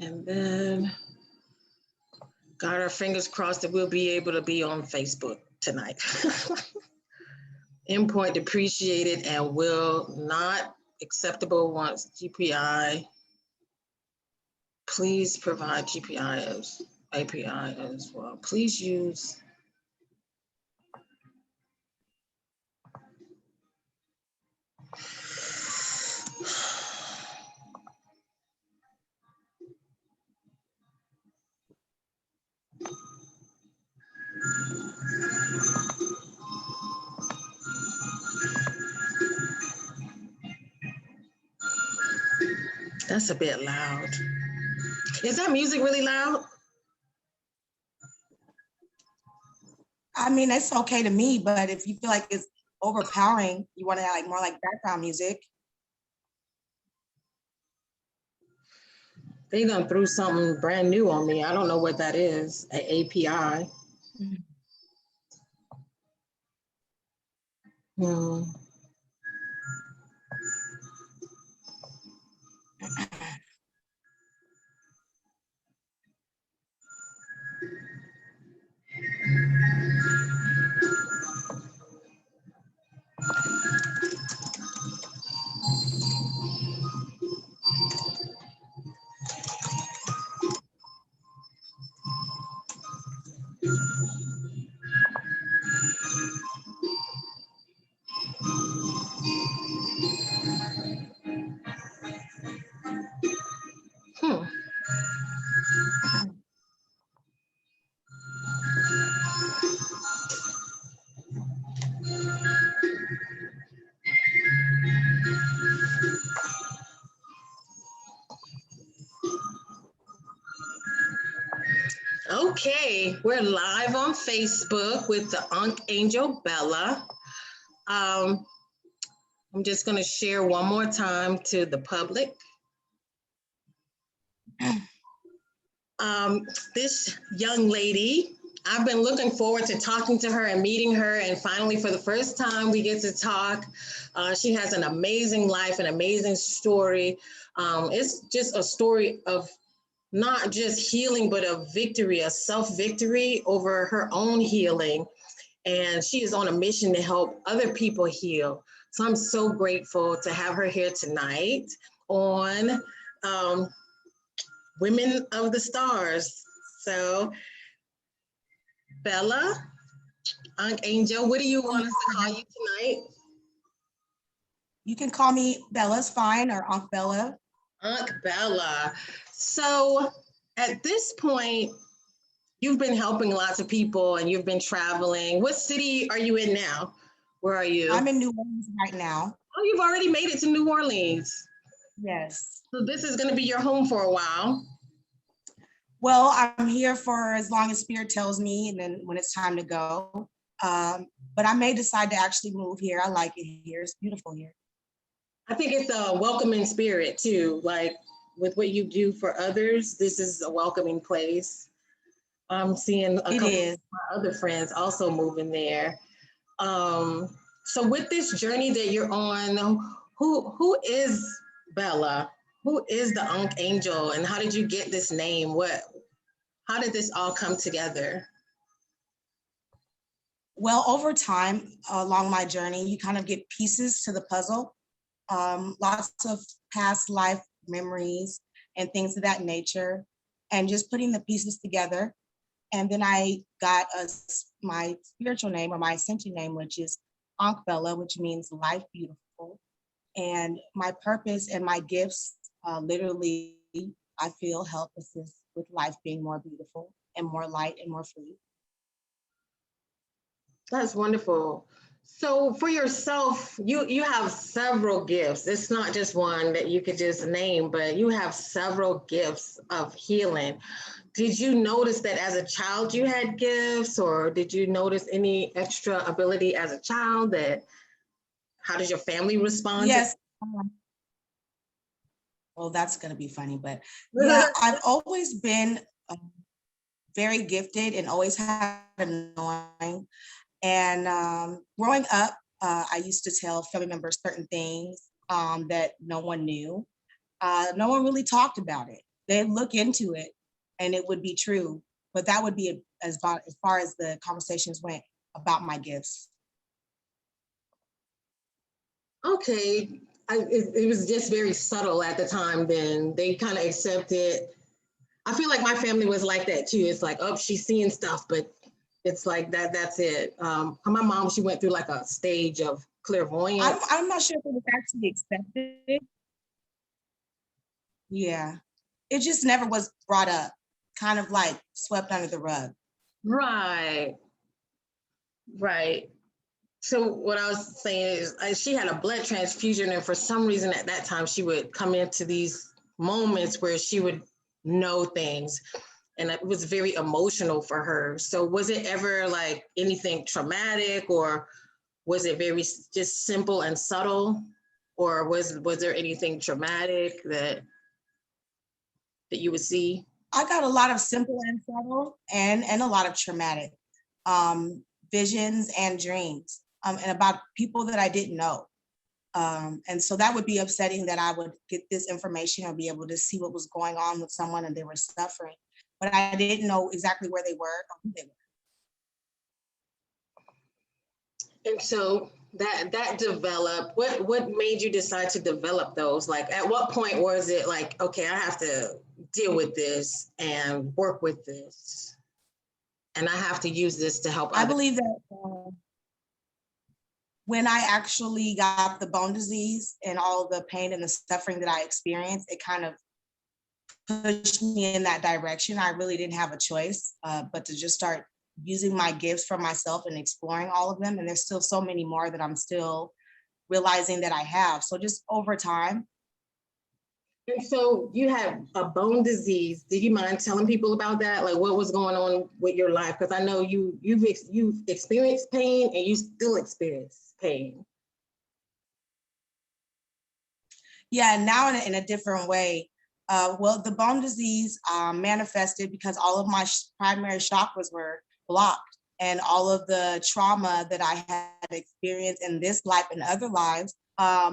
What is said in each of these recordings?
And then got our fingers crossed that we'll be able to be on Facebook tonight. Endpoint depreciated and will not acceptable once GPI. Please provide GPI as API as well. Please use. That's a bit loud. Is that music really loud? I mean, it's okay to me, but if you feel like it's overpowering, you want to have like more like background music. They done threw something brand new on me. I don't know what that is, an API. Hmm. Okay, we're live on Facebook with the Ankh Angel Bella. I'm just going to share one more time to the public. This young lady, I've been looking forward to talking to her and meeting her, and finally for the first time we get to talk. She has an amazing life, an amazing story. It's just a story of not just healing, but a victory, a self-victory over her own healing. And she is on a mission to help other people heal. So I'm so grateful to have her here tonight on Women of the Stars. So Bella, Ankh Angel, what do you want us to call you tonight? You can call me Bella's fine, or Ankh Bella. Ankh Bella. So at this point, you've been helping lots of people and you've been traveling. What city are you in now? Where are you? I'm in New Orleans right now. Oh, you've already made it to New Orleans. Yes. So this is going to be your home for a while. Well, I'm here for as long as Spirit tells me, and then when it's time to go. But I may decide to actually move here. I like it here. It's beautiful here. I think it's a welcoming spirit too. Like with what you do for others, this is a welcoming place. I'm seeing a couple of my other friends also moving there. So with this journey that you're on, who is Bella? Who is the Ankh Angel, and how did you get this name? How did this all come together? Well, over time, along my journey, you kind of get pieces to the puzzle. Lots of past life memories and things of that nature, and just putting the pieces together. And then I got my spiritual name, or my ascension name, which is Ankh Bella, which means life beautiful. And my purpose and my gifts literally, I feel, help assist with life being more beautiful and more light and more free. That's wonderful. So for yourself, you have several gifts. It's not just one that you could just name, but you have several gifts of healing. Did you notice that as a child you had gifts, or did you notice any extra ability as a child? How did your family respond? Yes. Well, that's going to be funny, but yeah, I've always been very gifted and always had an anointing. And growing up, I used to tell family members certain things that no one knew. No one really talked about it. they'd look into it and it would be true. But that would be as far as the conversations went about my gifts. Okay. It was just very subtle at the time then. They kind of accepted. I feel like my family was like that too. It's like, oh, she's seeing stuff, but it's like that's it. My mom, she went through like a stage of clairvoyance. I'm not sure if it was actually accepted. Yeah. It just never was brought up, kind of like swept under the rug. Right. Right. So what I was saying is she had a blood transfusion, and for some reason at that time she would come into these moments where she would know things, and it was very emotional for her. So was it ever like anything traumatic, or was it very just simple and subtle, or was there anything traumatic that you would see? I got a lot of simple and subtle and a lot of traumatic visions and dreams, and about people that I didn't know. And so that would be upsetting, that I would get this information or be able to see what was going on with someone and they were suffering, but I didn't know exactly where they were or who they were. And so that developed, what made you decide to develop those? Like at what point was it like, okay, I have to deal with this and work with this, and I have to use this to help others? I believe that when I actually got the bone disease and all the pain and the suffering that I experienced, it kind of pushed me in that direction. I really didn't have a choice but to just start using my gifts for myself and exploring all of them. And there's still so many more that I'm still realizing that I have. So just over time. And so you had a bone disease. Do you mind telling people about that? Like what was going on with your life? Because I know you've experienced pain and you still experience pain. Yeah, now in a different way. Well, the bone disease manifested because all of my primary chakras were blocked, and all of the trauma that I had experienced in this life and other lives,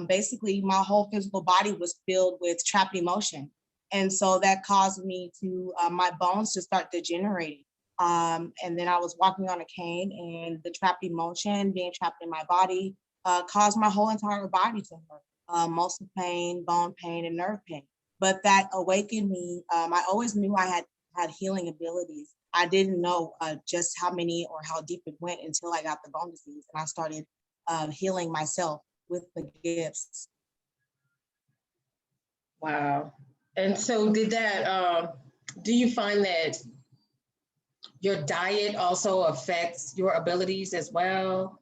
basically my whole physical body was filled with trapped emotion. And so that caused me to, my bones to start degenerating. And then I was walking on a cane, and the trapped emotion being trapped in my body caused my whole entire body to hurt. Muscle pain, bone pain, and nerve pain. But that awakened me. I always knew I had healing abilities. I didn't know just how many or how deep it went until I got the bone disease, and I started healing myself with the gifts. Wow. And so do you find that your diet also affects your abilities as well?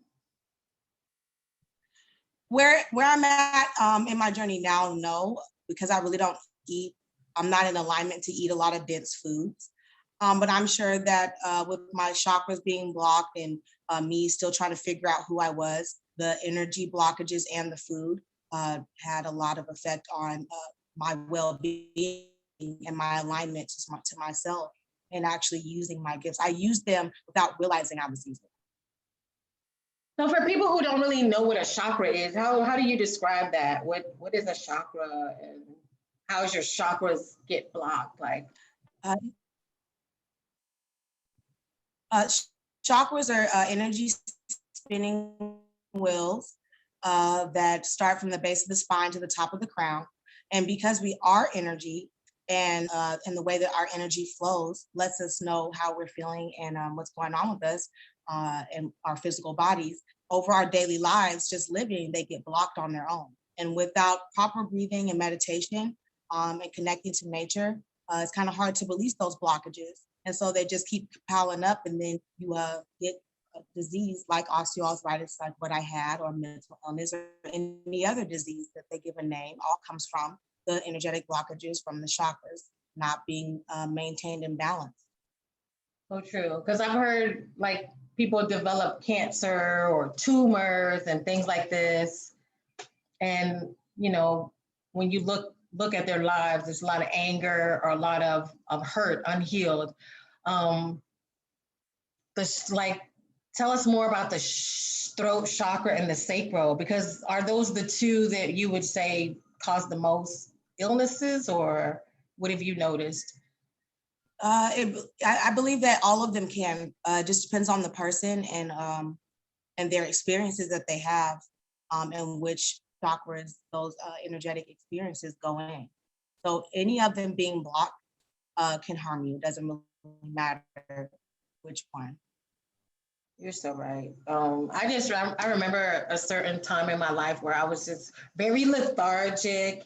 Where I'm at in my journey now, no, because I really don't eat. I'm not in alignment to eat a lot of dense foods. But I'm sure that with my chakras being blocked and me still trying to figure out who I was, the energy blockages and the food had a lot of effect on my well-being and my alignment to myself, and actually using my gifts. I used them without realizing I was using them. So for people who don't really know what a chakra is, how do you describe that? What is a chakra, and how does your chakras get blocked? Like, chakras are energy spinning wheels that start from the base of the spine to the top of the crown. And because we are energy, and the way that our energy flows lets us know how we're feeling and what's going on with us and our physical bodies over our daily lives, just living, they get blocked on their own. And without proper breathing and meditation and connecting to nature, it's kind of hard to release those blockages. And so they just keep piling up, and then you get a disease like osteoarthritis, like what I had, or mental illness, or any other disease that they give a name, all comes from the energetic blockages from the chakras not being maintained in balance. so true. Because I've heard like people develop cancer or tumors and things like this. And, when you look at their lives, there's a lot of anger or a lot of hurt, unhealed. Tell us more about the throat chakra and the sacral, because are those the two that you would say cause the most illnesses, or? What have you noticed? I believe that all of them can. Just depends on the person and their experiences that they have, and which chakras those energetic experiences go in. So any of them being blocked can harm you. It doesn't really matter which one. You're so right. I remember a certain time in my life where I was just very lethargic.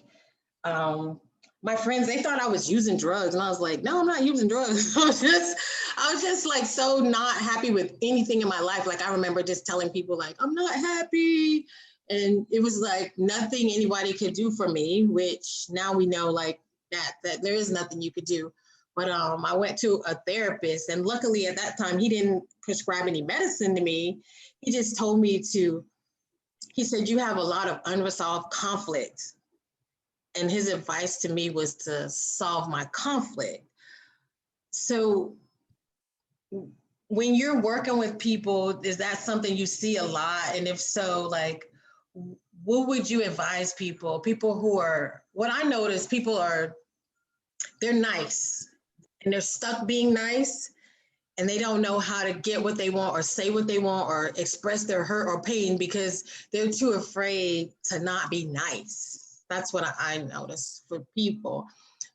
Um, my friends, they thought I was using drugs, and I was like, no, I'm not using drugs. I was just like so not happy with anything in my life. Like I remember just telling people like, I'm not happy. And it was like nothing anybody could do for me, which now we know like that there is nothing you could do. But I went to a therapist, and luckily at that time he didn't prescribe any medicine to me. He just told me to. He said you have a lot of unresolved conflict, and his advice to me was to solve my conflict. So when you're working with people, is that something you see a lot? And if so, like, what would you advise people? People who are, what I notice, people are, they're nice and they're stuck being nice, and they don't know how to get what they want or say what they want or express their hurt or pain because they're too afraid to not be nice. That's what I notice for people.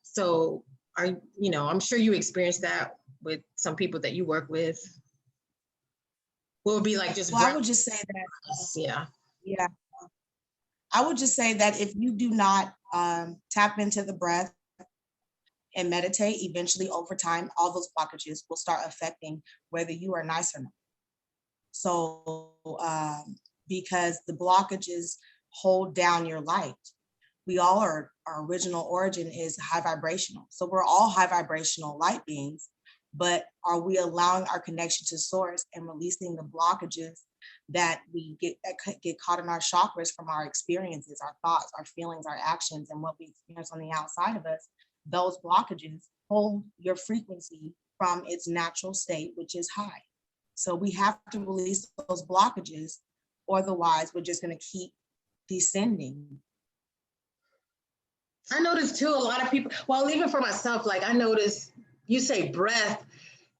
So I'm sure you experienced that with some people that you work with. What would be like just Well, I would just say that, yeah. yeah, I would just say that if you do not tap into the breath and meditate, eventually over time, all those blockages will start affecting whether you are nice or not. So, because the blockages hold down your light. We all are, our original origin is high vibrational. So we're all high vibrational light beings, but are we allowing our connection to source and releasing the blockages that get caught in our chakras from our experiences, our thoughts, our feelings, our actions, and what we experience on the outside of us? Those blockages hold your frequency from its natural state, which is high. So we have to release those blockages, or otherwise we're just going to keep descending. I noticed too, a lot of people, well, even for myself, like I noticed you say breath,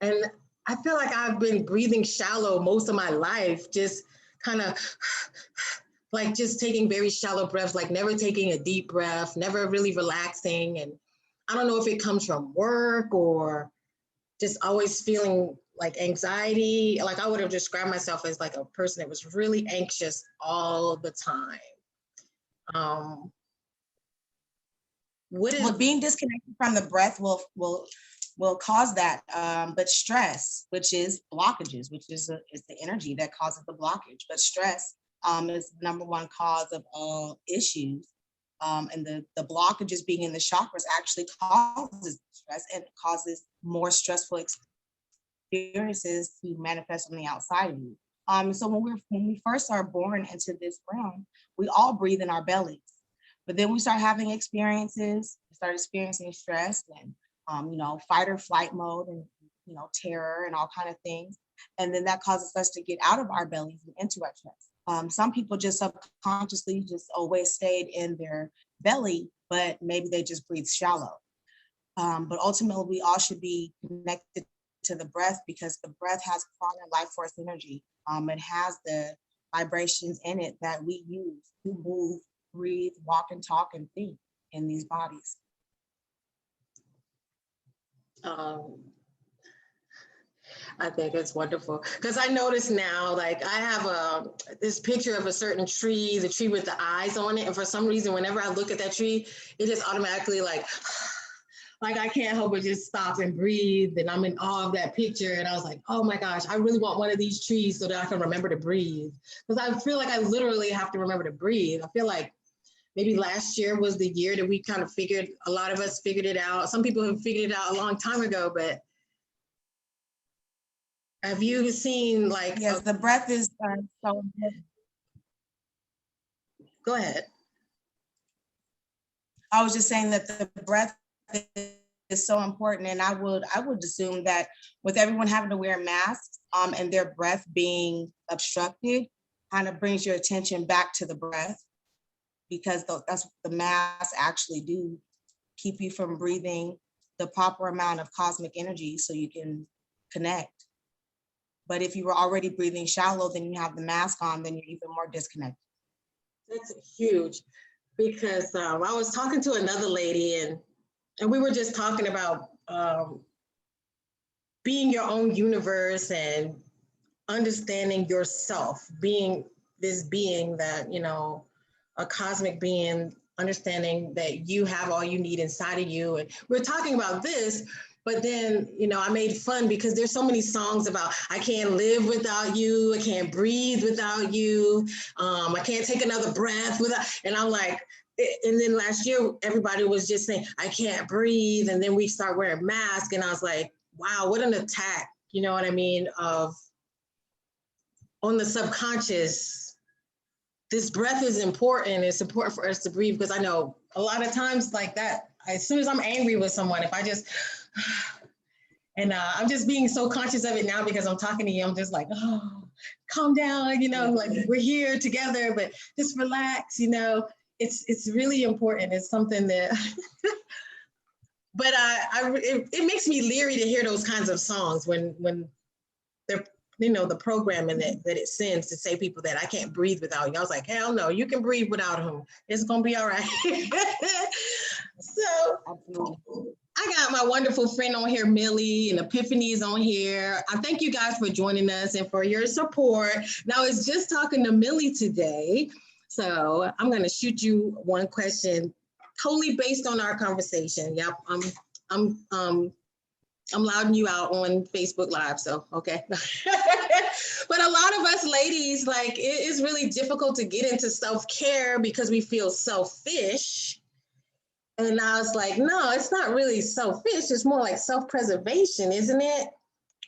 and I feel like I've been breathing shallow most of my life, just kind of like just taking very shallow breaths, like never taking a deep breath, never really relaxing. And I don't know if it comes from work or just always feeling like anxiety. Like I would have described myself as like a person that was really anxious all the time. Um, Well, being disconnected from the breath will cause that, but stress, which is blockages, which is the energy that causes the blockage. But stress is the number one cause of all issues, and the blockages being in the chakras actually causes stress and causes more stressful experiences to manifest on the outside of you. So when we first are born into this realm, we all breathe in our bellies. But then we start having experiences, we start experiencing stress and, fight or flight mode and, terror and all kind of things. And then that causes us to get out of our bellies and into our chest. Some people just subconsciously just always stayed in their belly, but maybe they just breathe shallow. But ultimately, we all should be connected to the breath because the breath has quantum life force energy. It has the vibrations in it that we use to move, breathe, walk, and talk and think in these bodies. I think it's wonderful because I notice now, like I have this picture of a certain tree, the tree with the eyes on it, and for some reason, whenever I look at that tree, it just automatically like I can't help but just stop and breathe, and I'm in awe of that picture. And I was like, oh my gosh, I really want one of these trees so that I can remember to breathe, because I feel like I literally have to remember to breathe. I feel like maybe last year was the year that we kind of a lot of us figured it out. Some people have figured it out a long time ago, but have you seen like? Yes, the breath is so important. Go ahead. I was just saying that the breath is so important, and I would assume that with everyone having to wear masks, and their breath being obstructed, kind of brings your attention back to the breath, because that's what the masks actually do. keep you from breathing the proper amount of cosmic energy so you can connect. But if you were already breathing shallow, then you have the mask on, then you're even more disconnected. That's huge, because I was talking to another lady, and we were just talking about being your own universe and understanding yourself, being this being that, a cosmic being, understanding that you have all you need inside of you. And we're talking about this, but then, I made fun because there's so many songs about, I can't live without you, I can't breathe without you, I can't take another breath without, and I'm like, and then last year, everybody was just saying, I can't breathe. And then we start wearing masks. And I was like, wow, what an attack, you know what I mean? On the subconscious, this breath is important. It's important for us to breathe, because I know a lot of times like that, as soon as I'm angry with someone, if I just, and I'm just being so conscious of it now because I'm talking to you, I'm just like, oh, calm down, like we're here together, but just relax, it's really important. It's something that, but it makes me leery to hear those kinds of songs when they're, the programming that it sends to say people that I can't breathe without you. I was like, hell no, you can breathe without him. It's gonna be all right. So I got my wonderful friend on here, Millie, and Epiphany is on here. I thank you guys for joining us and for your support. Now it's just talking to Millie today. So I'm gonna shoot you one question totally based on our conversation. Yep, I'm louding you out on Facebook Live, so okay. But a lot of us ladies, like, it is really difficult to get into self-care because we feel selfish. And I was like, no, it's not really selfish. It's more like self-preservation, isn't it?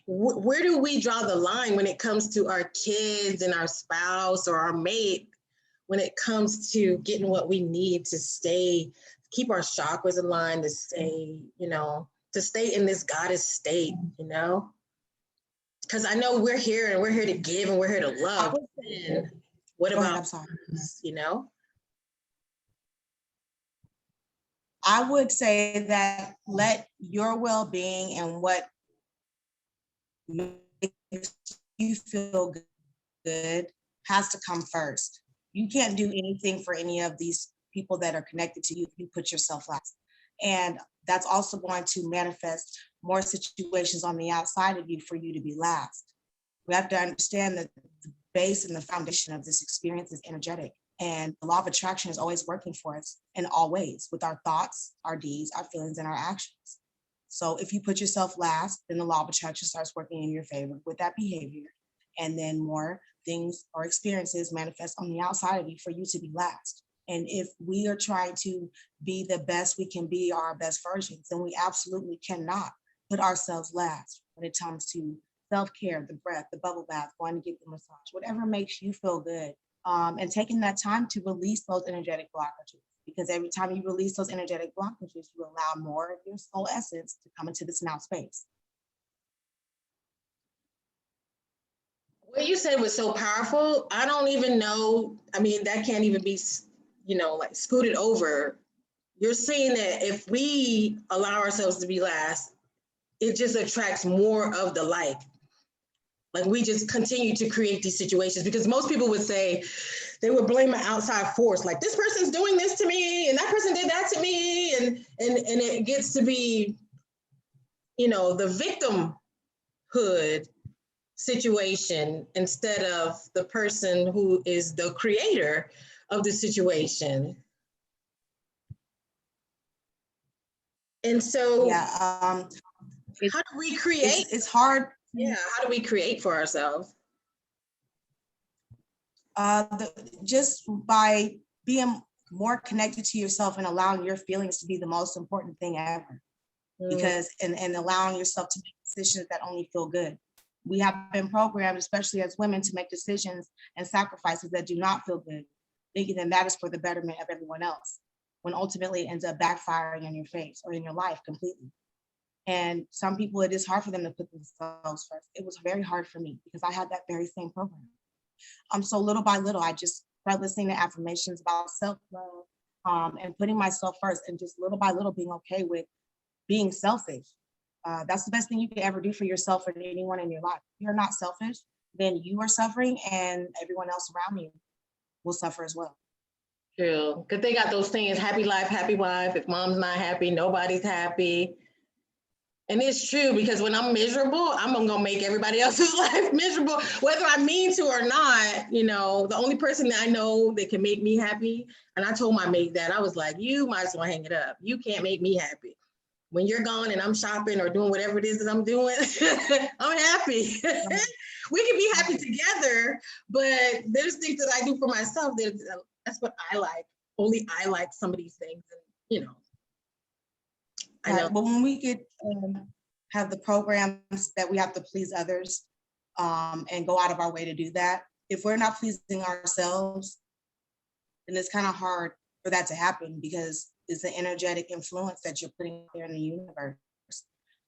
Where do we draw the line when it comes to our kids and our spouse or our mate, when it comes to getting what we need to keep our chakras aligned, to stay, to stay in this goddess state, Because I know we're here and we're here to give and we're here to love. And what about, I would say that let your well-being and what makes you feel good has to come first. You can't do anything for any of these people that are connected to you if you put yourself last. And that's also going to manifest more situations on the outside of you for you to be last. We have to understand that the base and the foundation of this experience is energetic. And the law of attraction is always working for us in all ways, with our thoughts, our deeds, our feelings, and our actions. So if you put yourself last, then the law of attraction starts working in your favor with that behavior. And then more things or experiences manifest on the outside of you for you to be last. And if we are trying to be the best we can be, our best versions, then we absolutely cannot put ourselves last when it comes to self-care, the breath, the bubble bath, going to get the massage, whatever makes you feel good. And taking that time to release those energetic blockages. Because every time you release those energetic blockages, you allow more of your soul essence to come into this now space. What you said was so powerful. I don't even know. I mean, that can't even be, like scooted over. You're saying that if we allow ourselves to be last, it just attracts more of the like. Like, we just continue to create these situations, because most people would say, they would blame an outside force, like, this person's doing this to me and that person did that to me, and it gets to be, the victimhood situation instead of the person who is the creator of the situation. And so, how do we create? It's hard. Yeah, how do we create for ourselves? Just by being more connected to yourself and allowing your feelings to be the most important thing ever. Because and allowing yourself to make decisions that only feel good. We have been programmed, especially as women, to make decisions and sacrifices that do not feel good, thinking that that is for the betterment of everyone else, when ultimately it ends up backfiring in your face or in your life completely. And some people, it is hard for them to put themselves first. It was very hard for me because I had that very same program. So little by little, I just started listening to affirmations about self-love, and putting myself first, and just little by little being okay with being selfish. That's the best thing you can ever do for yourself or anyone in your life. If you're not selfish, then you are suffering and everyone else around you will suffer as well. True. Because they got those things, happy life, happy wife. If mom's not happy, nobody's happy. And it's true, because when I'm miserable, I'm gonna make everybody else's life miserable, whether I mean to or not. The only person that I know that can make me happy, and I told my mate that, I was like, you might as well hang it up. You can't make me happy. When you're gone and I'm shopping or doing whatever it is that I'm doing, I'm happy. We can be happy together, but there's things that I do for myself that's what I like. Only I like some of these things, and I know. But when we get have the programs that we have to please others, and go out of our way to do that, if we're not pleasing ourselves, then it's kind of hard for that to happen, because it's an energetic influence that you're putting there in the universe.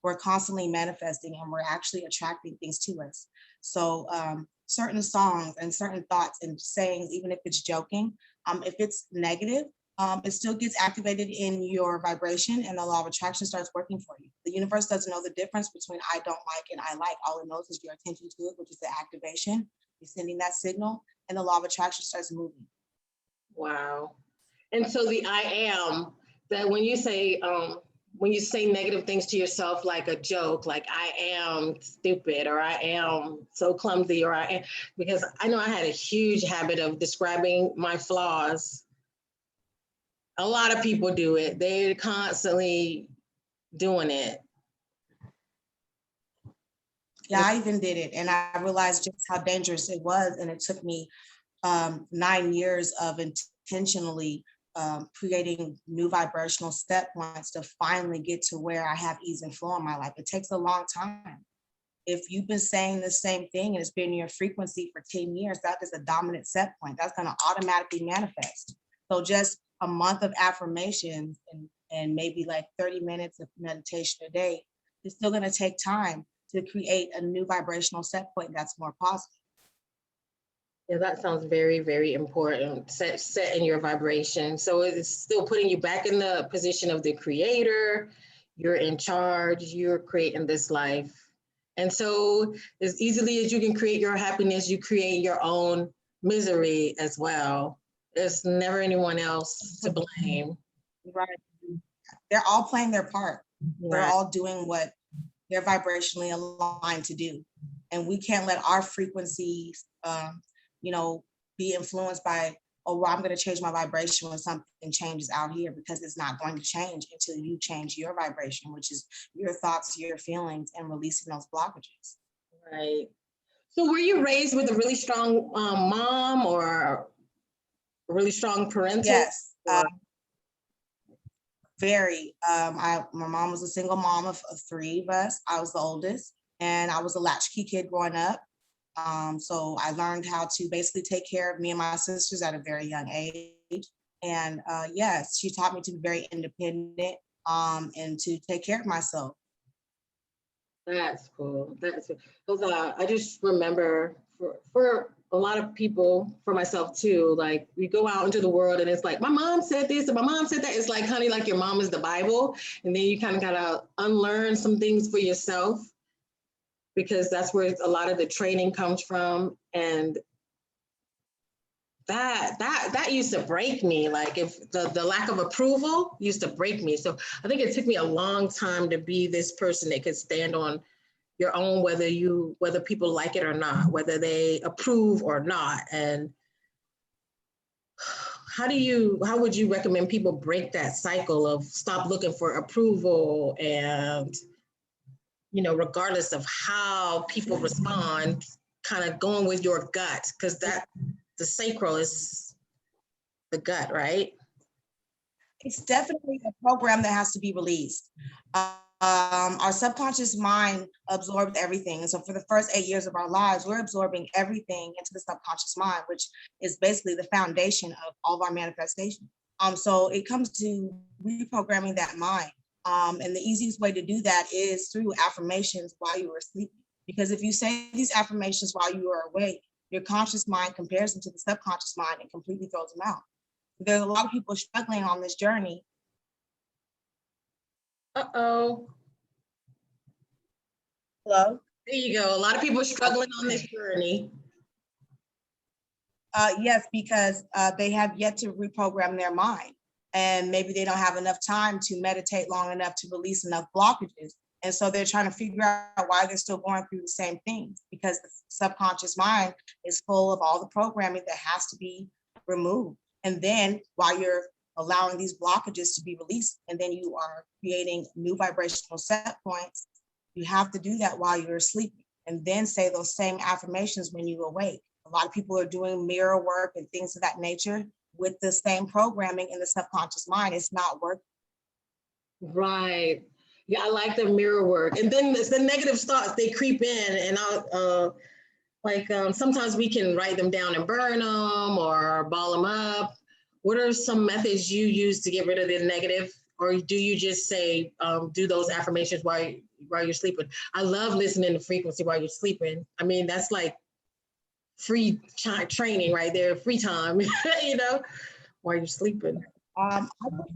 We're constantly manifesting, and we're actually attracting things to us. So certain songs and certain thoughts and sayings, even if it's joking, if it's negative, it still gets activated in your vibration, and the law of attraction starts working for you. The universe doesn't know the difference between I don't like and I like. All it knows is your attention to it, which is the activation. You're sending that signal, and the law of attraction starts moving. Wow. And so the I am, that when you say negative things to yourself, like a joke, like I am stupid, or I am so clumsy, or I am, because I know I had a huge habit of describing my flaws. A lot of people do it. They're constantly doing it. Yeah, I even did it, and I realized just how dangerous it was. And it took me 9 years of intentionally creating new vibrational set points to finally get to where I have ease and flow in my life. It takes a long time. If you've been saying the same thing and it's been your frequency for 10 years, that is a dominant set point. That's going to automatically manifest. So just a month of affirmations and maybe like 30 minutes of meditation a day, it's still going to take time to create a new vibrational set point that's more positive. Yeah, that sounds very, very important. Set in your vibration. So it's still putting you back in the position of the creator. You're in charge. You're creating this life. And so as easily as you can create your happiness, you create your own misery as well. There's never anyone else to blame. Right. They're all playing their part. Right. They're all doing what they're vibrationally aligned to do. And we can't let our frequencies, be influenced by, oh, well, I'm going to change my vibration when something changes out here, because it's not going to change until you change your vibration, which is your thoughts, your feelings, and releasing those blockages. Right. So were you raised with a really strong mom, or a really strong parental? Yes. Very. My mom was a single mom of 3 of us. I was the oldest, and I was a latchkey kid growing up. So I learned how to basically take care of me and my sisters at a very young age. And yes, she taught me to be very independent and to take care of myself. That's cool. That's because I just remember for a lot of people, for myself too, like we go out into the world and it's like, my mom said this and my mom said that. It's like, honey, like your mom is the Bible. And then you kind of gotta unlearn some things for yourself, because that's where a lot of the training comes from. And that used to break me. Like, if the lack of approval used to break me. So I think it took me a long time to be this person that could stand on your own, whether people like it or not, whether they approve or not. And how would you recommend people break that cycle of stop looking for approval, and regardless of how people respond, kind of going with your gut, because the sacral is the gut, right? It's definitely a program that has to be released. Our subconscious mind absorbs everything. And so for the first 8 years of our lives, we're absorbing everything into the subconscious mind, which is basically the foundation of all of our manifestation. So it comes to reprogramming that mind. And the easiest way to do that is through affirmations while you are sleeping. Because if you say these affirmations while you are awake, your conscious mind compares them to the subconscious mind and completely throws them out. There's a lot of people struggling on this journey. Uh-oh. Hello? There you go. A lot of people struggling on this journey. Yes, because they have yet to reprogram their mind. And maybe they don't have enough time to meditate long enough to release enough blockages. And so they're trying to figure out why they're still going through the same things, because the subconscious mind is full of all the programming that has to be removed. And then while you're allowing these blockages to be released, and then you are creating new vibrational set points, you have to do that while you're sleeping, and then say those same affirmations when you awake. A lot of people are doing mirror work and things of that nature with the same programming in the subconscious mind. It's not working. Right. Yeah, I like the mirror work. And then it's the negative thoughts, they creep in, and sometimes we can write them down and burn them or ball them up. What are some methods you use to get rid of the negative? Or do you just say, do those affirmations while you're sleeping? I love listening to frequency while you're sleeping. I mean, that's like free training right there, free time, while you're sleeping. I would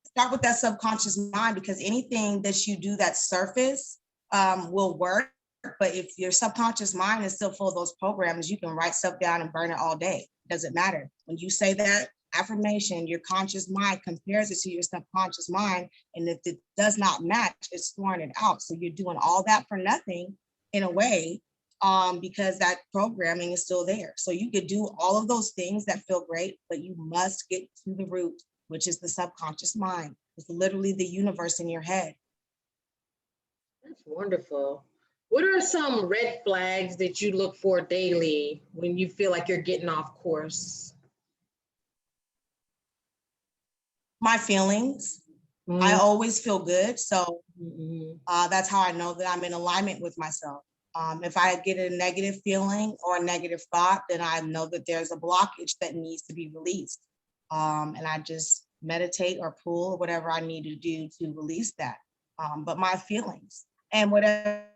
start with that subconscious mind, because anything that you do that's surface will work. But if your subconscious mind is still full of those programs, you can write stuff down and burn it all day. It doesn't matter. When you say that affirmation, your conscious mind compares it to your subconscious mind. And if it does not match, it's throwing it out. So you're doing all that for nothing in a way, because that programming is still there. So you could do all of those things that feel great, but you must get to the root, which is the subconscious mind. It's literally the universe in your head. That's wonderful. What are some red flags that you look for daily when you feel like you're getting off course? My feelings. I always feel good. So that's how I know that I'm in alignment with myself. If I get a negative feeling or a negative thought, then I know that there's a blockage that needs to be released. And I just meditate or pull or whatever I need to do to release that. But my feelings and whatever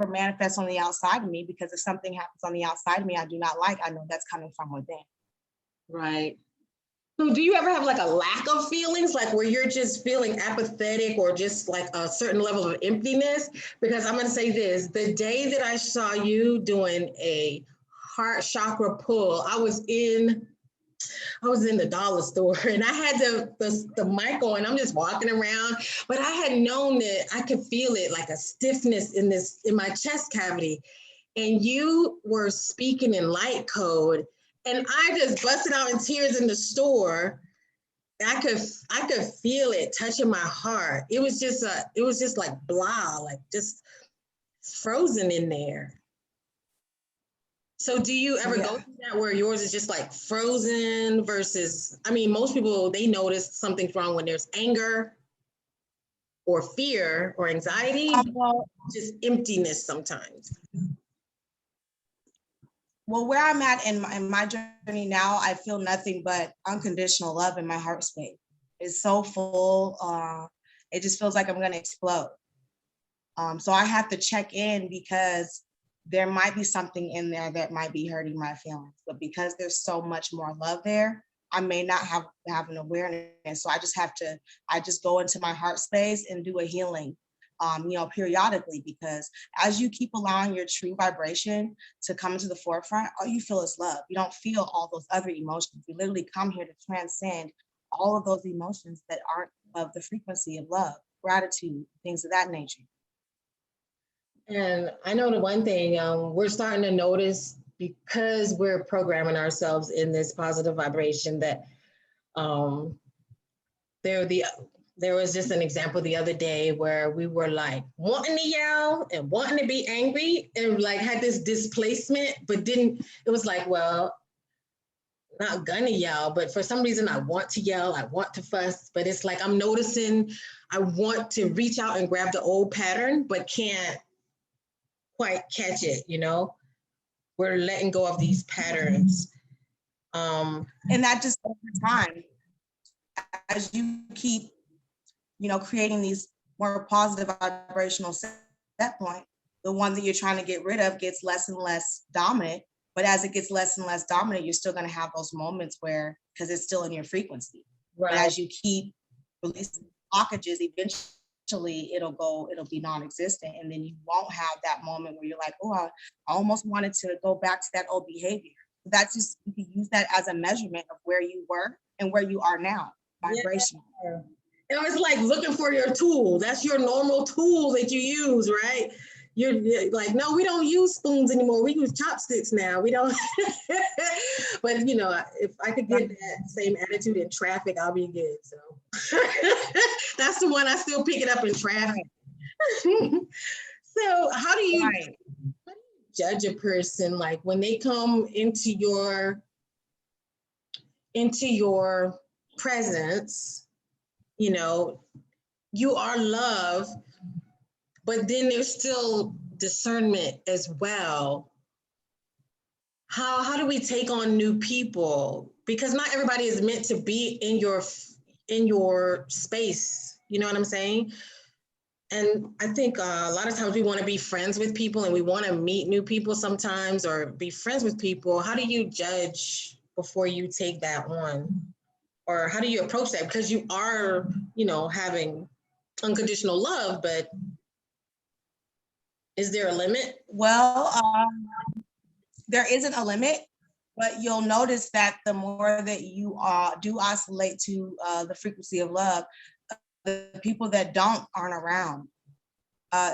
manifests on the outside of me, because if something happens on the outside of me I do not like, I know that's coming from within. Right. So do you ever have like a lack of feelings, like where you're just feeling apathetic or just like a certain level of emptiness? Because I'm going to say this, the day that I saw you doing a heart chakra pull, I was in the dollar store and I had the mic on. I'm just walking around, but I had known that I could feel it, like a stiffness in my chest cavity. And you were speaking in light code, and I just busted out in tears in the store. I could feel it touching my heart. It was just like blah, like just frozen in there. So do you ever go through that where yours is just like frozen versus, I mean, most people, they notice something's wrong when there's anger or fear or anxiety, just emptiness sometimes. Well, where I'm at in my journey now, I feel nothing but unconditional love in my heart space. It's so full. It just feels like I'm going to explode. So I have to check in, because there might be something in there that might be hurting my feelings. But because there's so much more love there, I may not have an awareness. So I just go into my heart space and do a healing, periodically, because as you keep allowing your true vibration to come into the forefront, all you feel is love. You don't feel all those other emotions. You literally come here to transcend all of those emotions that aren't of the frequency of love, gratitude, things of that nature. And I know the one thing we're starting to notice, because we're programming ourselves in this positive vibration, that there was just an example the other day where we were like wanting to yell and wanting to be angry and like had this displacement, but it was like, well, not gonna yell, but for some reason I want to yell, I want to fuss, but it's like I'm noticing I want to reach out and grab the old pattern, but can't quite catch it, We're letting go of these patterns. And that just over time, as you keep, creating these more positive vibrational set point, the one that you're trying to get rid of gets less and less dominant. But as it gets less and less dominant, you're still going to have those moments where, because it's still in your frequency. But Right. as you keep releasing blockages, eventually it'll be non-existent. And then you won't have that moment where you're like, oh, I almost wanted to go back to that old behavior. That's just, you can use that as a measurement of where you were and where you are now, vibration. Yeah. It's like looking for your tool. That's your normal tool that you use, right? You're like, no, we don't use spoons anymore. We use chopsticks now. We don't. But, you know, if I could get that same attitude in traffic, I'll be good. So that's the one I still pick it up in traffic. So how do you judge a person, like when they come into your presence? You know, you are love, but then there's still discernment as well. How do we take on new people? Because not everybody is meant to be in your space. You know what I'm saying? And I think a lot of times we want to be friends with people and we want to meet new people sometimes or be friends with people. How do you judge before you take that on? Or how do you approach that? Because you are, you know, having unconditional love, but is there a limit? Well, there isn't a limit, but you'll notice that the more that you do oscillate to the frequency of love, the people that aren't around.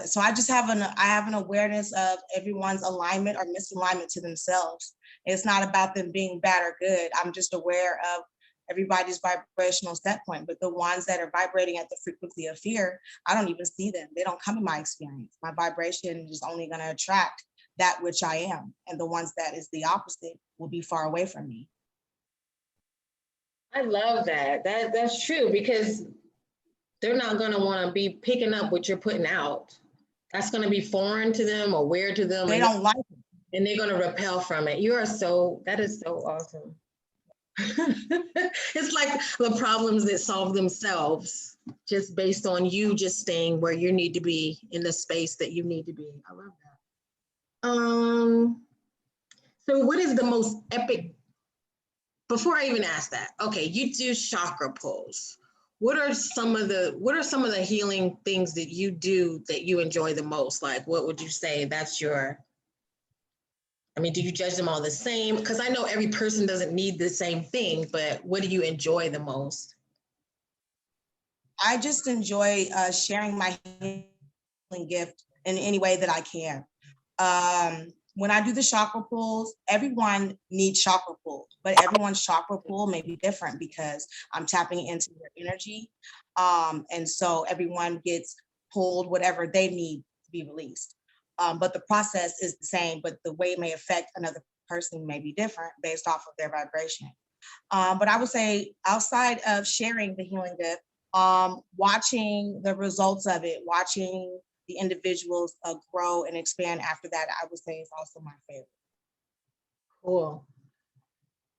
So I just have an awareness of everyone's alignment or misalignment to themselves. It's not about them being bad or good. I'm just aware of everybody's vibrational set point, but the ones that are vibrating at the frequency of fear, I don't even see them. They don't come in my experience. My vibration is only going to attract that which I am, and the ones that is the opposite will be far away from me. I love that. That's true, because they're not going to want to be picking up what you're putting out. That's going to be foreign to them or weird to them. They don't like it. And they're going to repel from it. That is so awesome. It's like the problems that solve themselves just based on you just staying where you need to be in the space that you need to be. I love that. So what is the most epic, before I even ask that, okay, you do chakra pulls. What are some of the healing things that you do that you enjoy the most? Like, what would you say that's your, I mean, do you judge them all the same? Because I know every person doesn't need the same thing, but what do you enjoy the most? I just enjoy sharing my healing gift in any way that I can. When I do the chakra pulls, everyone needs chakra pull, but everyone's chakra pull may be different because I'm tapping into their energy. And so everyone gets pulled whatever they need to be released. But the process is the same, but the way it may affect another person may be different based off of their vibration. But I would say outside of sharing the healing gift, watching the results of it, watching the individuals grow and expand after that, I would say is also my favorite. Cool.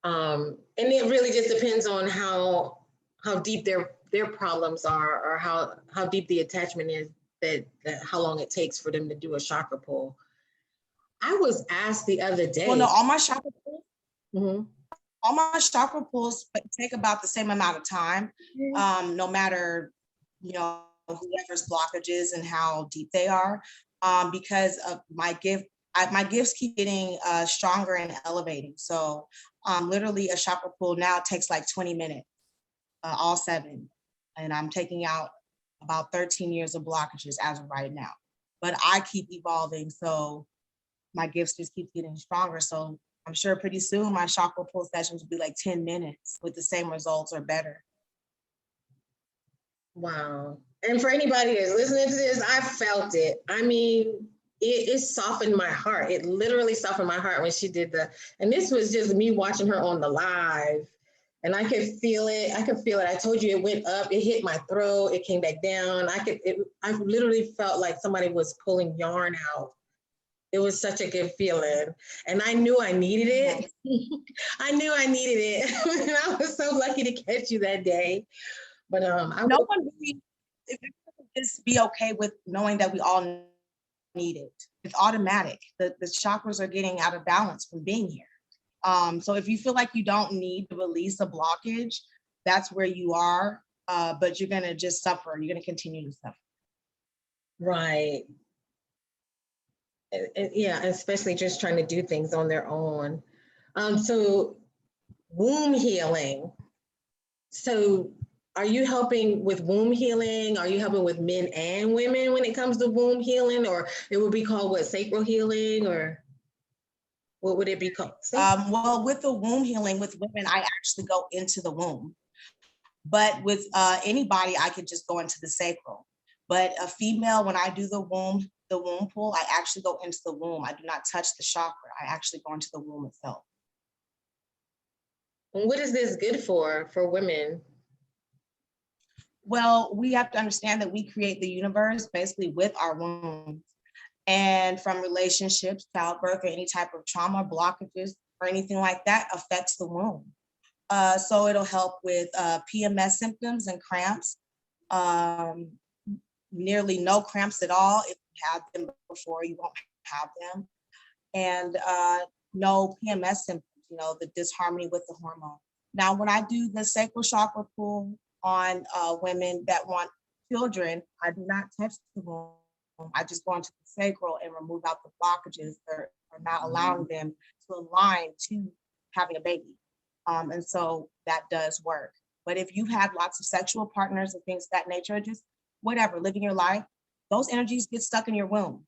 And it really just depends on how deep their problems are, or how deep the attachment is, that how long it takes for them to do a chakra pull. I was asked the other day. Well, no, all my chakra pulls, mm-hmm. all my chakra pulls take about the same amount of time, no matter, you know, whoever's blockages and how deep they are, because of my gift. My gifts keep getting stronger and elevating. So literally a chakra pull now takes like 20 minutes, all 7. And I'm taking out about 13 years of blockages as of right now. But I keep evolving, so my gifts just keep getting stronger. So I'm sure pretty soon my chakra pull sessions will be like 10 minutes with the same results or better. Wow. And for anybody that's listening to this, I felt it. I mean, it softened my heart. It literally softened my heart when she did and this was just me watching her on the live. And I could feel it. I told you it went up, it hit my throat, it came back down. I literally felt like somebody was pulling yarn out. It was such a good feeling. And I knew I needed it. I knew I needed it. And I was so lucky to catch you that day. But no one really, if you just be okay with knowing that we all need it. It's automatic. The chakras are getting out of balance from being here. So if you feel like you don't need to release a blockage, that's where you are, but you're gonna just suffer. You're gonna continue to suffer. Right. Yeah, especially just trying to do things on their own. So womb healing. So are you helping with womb healing? Are you helping with men and women when it comes to womb healing? Or it would be called what, sacral healing, or what would it be called? Well, with the womb healing with women, I actually go into the womb. But with anybody, I could just go into the sacral. But a female, when I do the womb pull, I actually go into the womb. I do not touch the chakra. I actually go into the womb itself. And what is this good for women? Well, we have to understand that we create the universe basically with our wombs. And from relationships, childbirth, or any type of trauma, blockages, or anything like that affects the womb. So it'll help with PMS symptoms and cramps. Nearly no cramps at all. If you have them before, you won't have them. And no PMS symptoms, the disharmony with the hormone. Now, when I do the sacral chakra pull on women that want children, I do not touch the womb. I just go into the sacral and remove out the blockages that are not allowing them to align to having a baby. And so that does work. But if you have lots of sexual partners and things of that nature, just whatever, living your life, those energies get stuck in your womb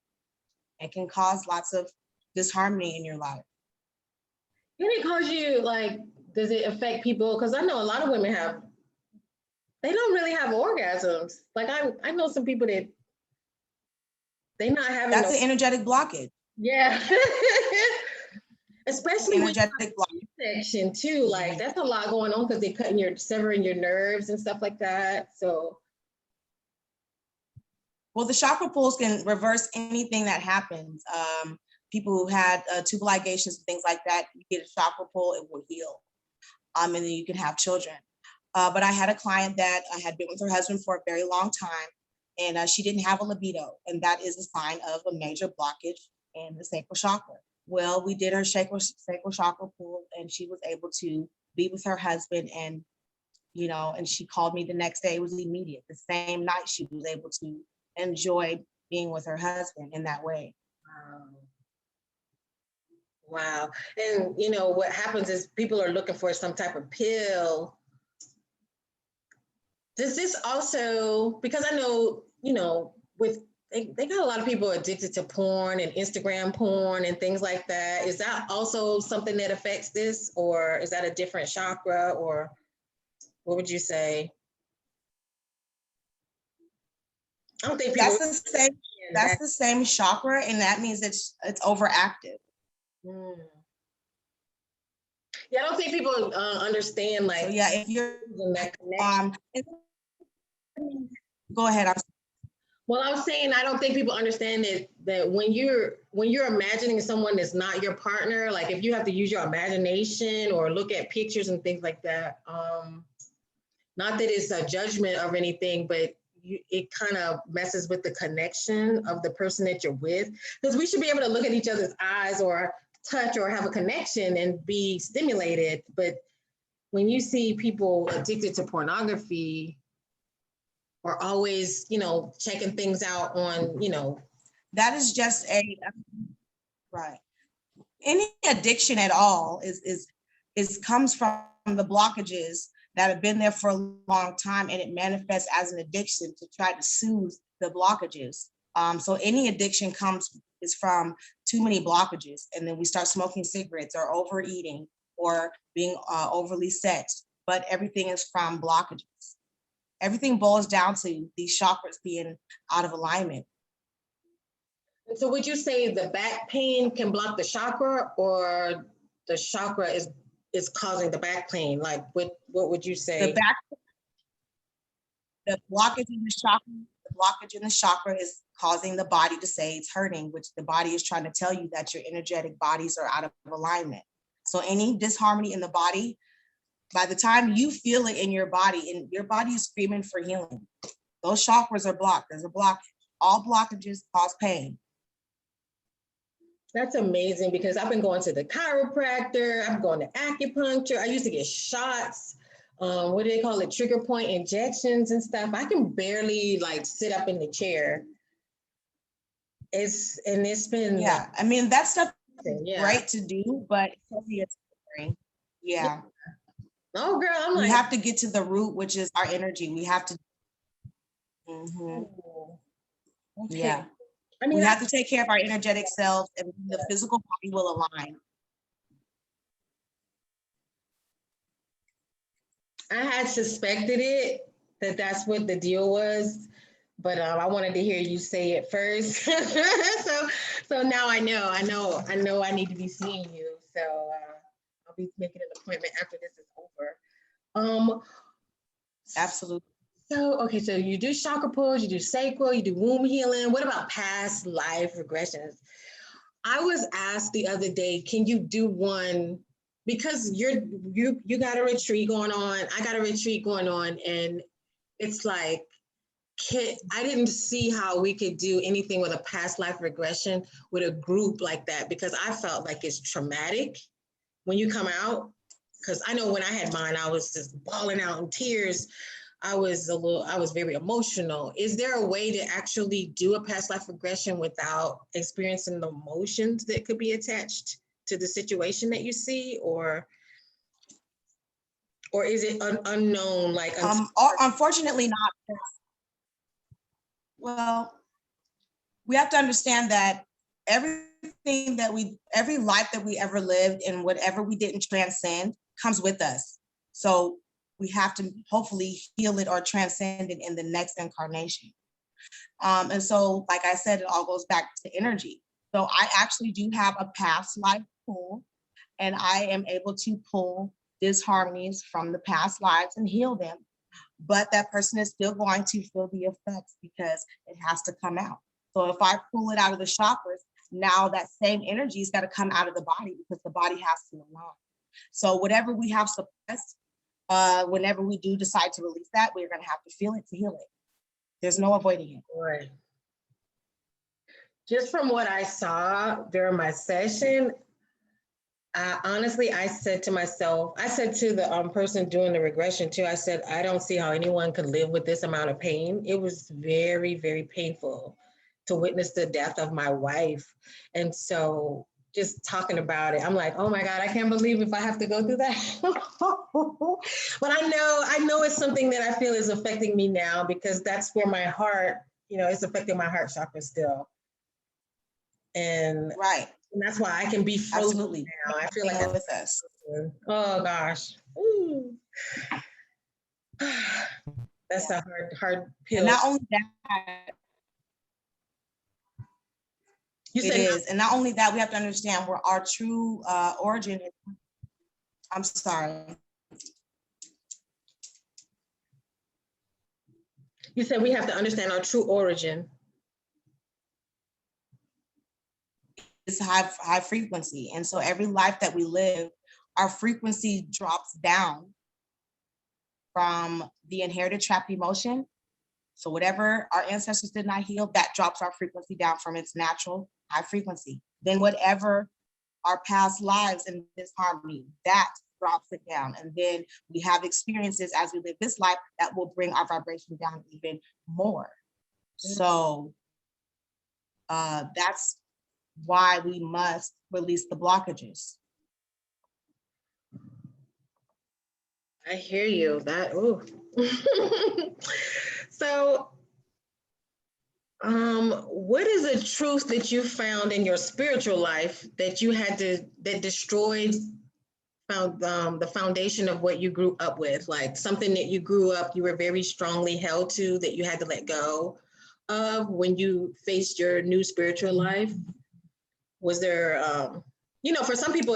and can cause lots of disharmony in your life. Can it cause you, does it affect people? Because I know a lot of women they don't really have orgasms. Like I know some people that they're not having. That's an energetic blockage. Yeah. Especially energetic section too. Like that's a lot going on because they're severing your nerves and stuff like that. So. Well, the chakra pulls can reverse anything that happens. People who had tubal ligations and things like that, you get a chakra pull, it will heal. And then you can have children. But I had a client that had been with her husband for a very long time, and she didn't have a libido. And that is a sign of a major blockage in the sacral chakra. Well, we did her sacral chakra pull, and she was able to be with her husband. And, and she called me the next day. It was immediate. The same night, she was able to enjoy being with her husband in that way. Wow. And what happens is people are looking for some type of pill. Does this also, because I know, they got a lot of people addicted to porn and Instagram porn and things like that. Is that also something that affects this, or is that a different chakra, or what would you say? I don't think people. That's the same chakra, and that means it's overactive. Yeah, I don't think people understand So yeah, if you're that connection. Go ahead. Well, I was saying I don't think people understand that when you're imagining someone that's not your partner, like if you have to use your imagination or look at pictures and things like that. Not that it's a judgment of anything, but it kind of messes with the connection of the person that you're with, because we should be able to look at each other's eyes or touch or have a connection and be stimulated. But when you see people addicted to pornography or always, checking things out on, that is just right. Any addiction at all is comes from the blockages that have been there for a long time, and it manifests as an addiction to try to soothe the blockages. So any addiction is from too many blockages, and then we start smoking cigarettes or overeating or being overly sexed, but everything is from blockages. Everything boils down to these chakras being out of alignment. So would you say the back pain can block the chakra, or the chakra is causing the back pain? Like what would you say? The blockage in the chakra is causing the body to say it's hurting, which the body is trying to tell you that your energetic bodies are out of alignment. So any disharmony in the body, by the time you feel it in your body, and your body is screaming for healing, those chakras are blocked. There's a blockage. All blockages cause pain. That's amazing because I've been going to the chiropractor, I'm going to acupuncture. I used to get shots. What do they call it? Trigger point injections and stuff. I can barely like sit up in the chair. It's been Yeah, I mean, that stuff is yeah. great to do, but it's only a temporary. Yeah. Oh girl, I'm We like, have to get to the root, which is our energy. We have to, mhm, oh, okay. yeah. I We mean, have to take care of our energetic selves, and the physical body will align. I had suspected it that that's what the deal was, but I wanted to hear you say it first. So now I know. I need to be seeing you. So I'll be making an appointment after this is over. Um, Absolutely. so okay, so you do chakra pulls, you do sacral, you do womb healing. What about past life regressions? I was asked the other day, can you do one because you got a retreat going on, I got a retreat going on, and it's like I didn't see how we could do anything with a past life regression with a group like that because I felt like it's traumatic when you come out. Because I know when I had mine, I was just bawling out in tears. I was very emotional. Is there a way to actually do a past life regression without experiencing the emotions that could be attached to the situation that you see, or is it unknown? Like, Unfortunately not. Well, we have to understand that every life that we ever lived and whatever we didn't transcend comes with us. So we have to hopefully heal it or transcend it in the next incarnation. And so, like I said, it all goes back to energy. So I actually do have a past life pool, and I am able to pull disharmonies from the past lives and heal them. But that person is still going to feel the effects because it has to come out. So if I pull it out of the chakras, now that same energy's got to come out of the body because the body has to align. So whatever we have suppressed, whenever we do decide to release that, we're going to have to feel it to heal it. There's no avoiding it. right. Just from what I saw during my session, honestly, I said to myself, I said to the person doing the regression too, I said, I don't see how anyone could live with this amount of pain. It was very, very painful to witness the death of my wife. And so just talking about it, I'm like, oh my God, I can't believe if I have to go through that. But I know it's something that I feel is affecting me now because that's where my heart, it's affecting my heart chakra still. And right. And that's why I can be absolutely now. I feel like with us. Oh gosh. That's a hard pill. And not only that, it is. And not only that, we have to understand where our true origin is. I'm sorry. You said we have to understand our true origin. It's high frequency. And so every life that we live, our frequency drops down from the inherited trapped emotion. So whatever our ancestors did not heal, that drops our frequency down from its natural high frequency. Then whatever our past lives in this harmony, that drops it down. And then we have experiences as we live this life that will bring our vibration down even more. So that's why we must release the blockages. I hear you. So, what is a truth that you found in your spiritual life that that destroyed the foundation of what you grew up with? Like something that you grew up, you were very strongly held to that you had to let go of when you faced your new spiritual life? Was there, for some people,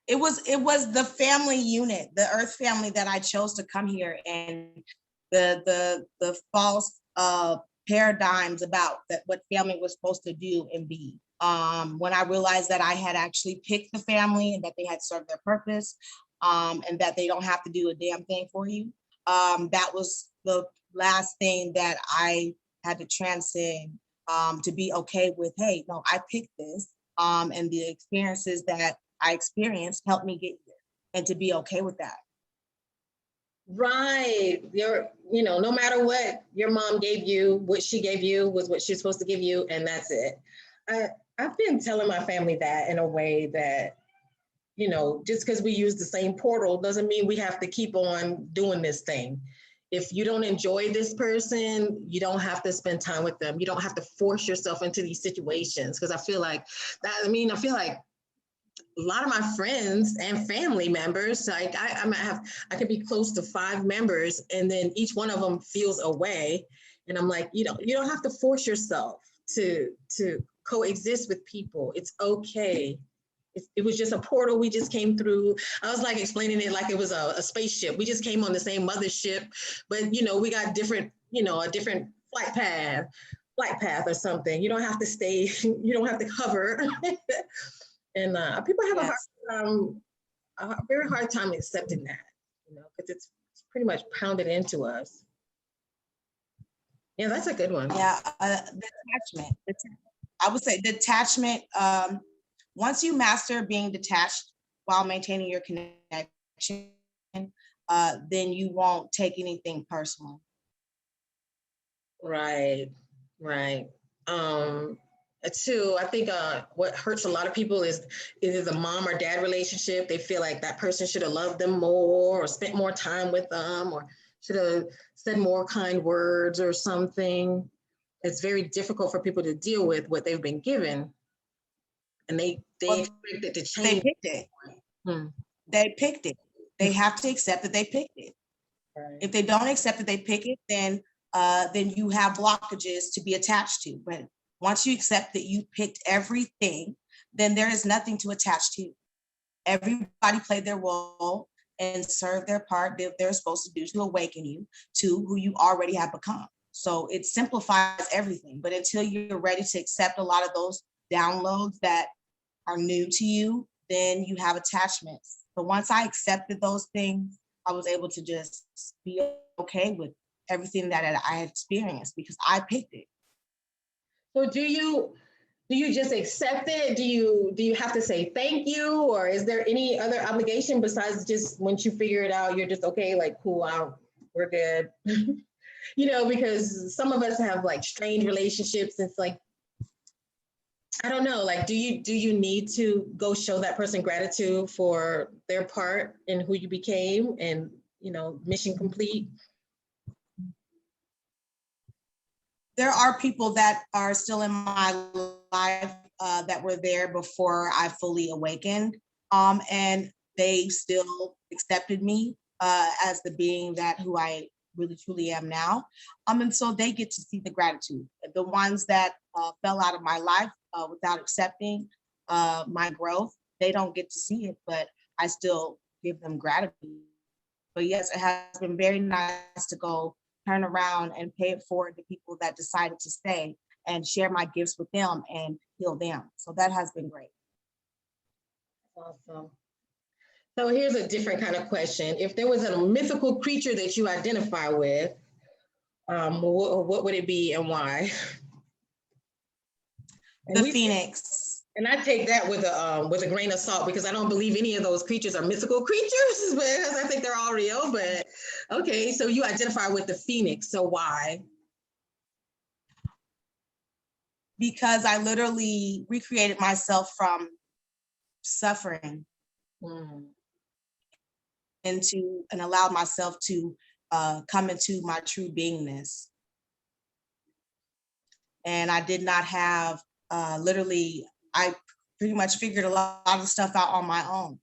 it was the family unit, the earth family that I chose to come here, and the false paradigms about what family was supposed to do and be. When I realized that I had actually picked the family and that they had served their purpose, and that they don't have to do a damn thing for you, that was the last thing that I had to transcend to be okay with, hey, no, I picked this. And the experiences that I experienced helped me get here, and to be okay with that. Right. No matter what your mom gave you, what she gave you was what she's supposed to give you, and that's it. I've been telling my family that in a way that, just because we use the same portal doesn't mean we have to keep on doing this thing. If you don't enjoy this person, you don't have to spend time with them. You don't have to force yourself into these situations. Because I feel like a lot of my friends and family members, like I could be close to 5 members, and then each one of them feels away. And I'm like, you don't have to force yourself to coexist with people. It's okay. It was just a portal we just came through. I was like explaining it like it was a spaceship. We just came on the same mothership, but we got different, a different flight path or something. You don't have to stay, you don't have to hover. And people have a very hard time accepting that, because it's pretty much pounded into us. Yeah, that's a good one. Yeah, detachment. I would say detachment. Once you master being detached while maintaining your connection, then you won't take anything personal. Right. Too, I think what hurts a lot of people is the mom or dad relationship. They feel like that person should have loved them more or spent more time with them or should have said more kind words or something. It's very difficult for people to deal with what they've been given, and they expect it to change. They picked it. They picked it. They have to accept that they picked it. Right. If they don't accept that they pick it, then you have blockages to be attached to. But once you accept that you picked everything, then there is nothing to attach to. Everybody played their role and served their part that they're supposed to do to awaken you to who you already have become. So it simplifies everything. But until you're ready to accept a lot of those downloads that are new to you, then you have attachments. But once I accepted those things, I was able to just be okay with everything that I had experienced because I picked it. So do you just accept it? Do you have to say thank you, or is there any other obligation besides just once you figure it out, you're just okay, like cool, we're good? Because some of us have like strained relationships. It's like, I don't know, like, do you need to go show that person gratitude for their part in who you became and, mission complete? There are people that are still in my life that were there before I fully awakened. And they still accepted me as the being that who I really truly am now. And so they get to see the gratitude. The ones that fell out of my life without accepting my growth, they don't get to see it, but I still give them gratitude. But yes, it has been very nice to go turn around and pay it forward to people that decided to stay and share my gifts with them and heal them. So that has been great. Awesome. So here's a different kind of question. If there was a mythical creature that you identify with, what would it be and why? The phoenix. And I take that with a grain of salt because I don't believe any of those creatures are mythical creatures, because I think they're all real. But okay, so you identify with the phoenix. So why? Because I literally recreated myself from suffering and allowed myself to come into my true beingness. And I did not have I pretty much figured a lot of stuff out on my own.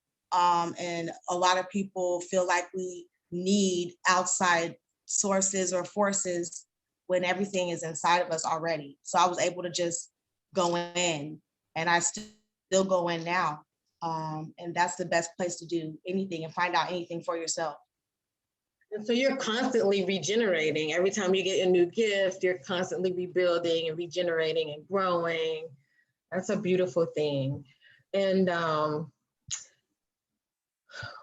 And a lot of people feel like we need outside sources or forces when everything is inside of us already. So I was able to just go in, and I still go in now. And that's the best place to do anything and find out anything for yourself. And so you're constantly regenerating. Every time you get a new gift, you're constantly rebuilding and regenerating and growing. That's a beautiful thing. And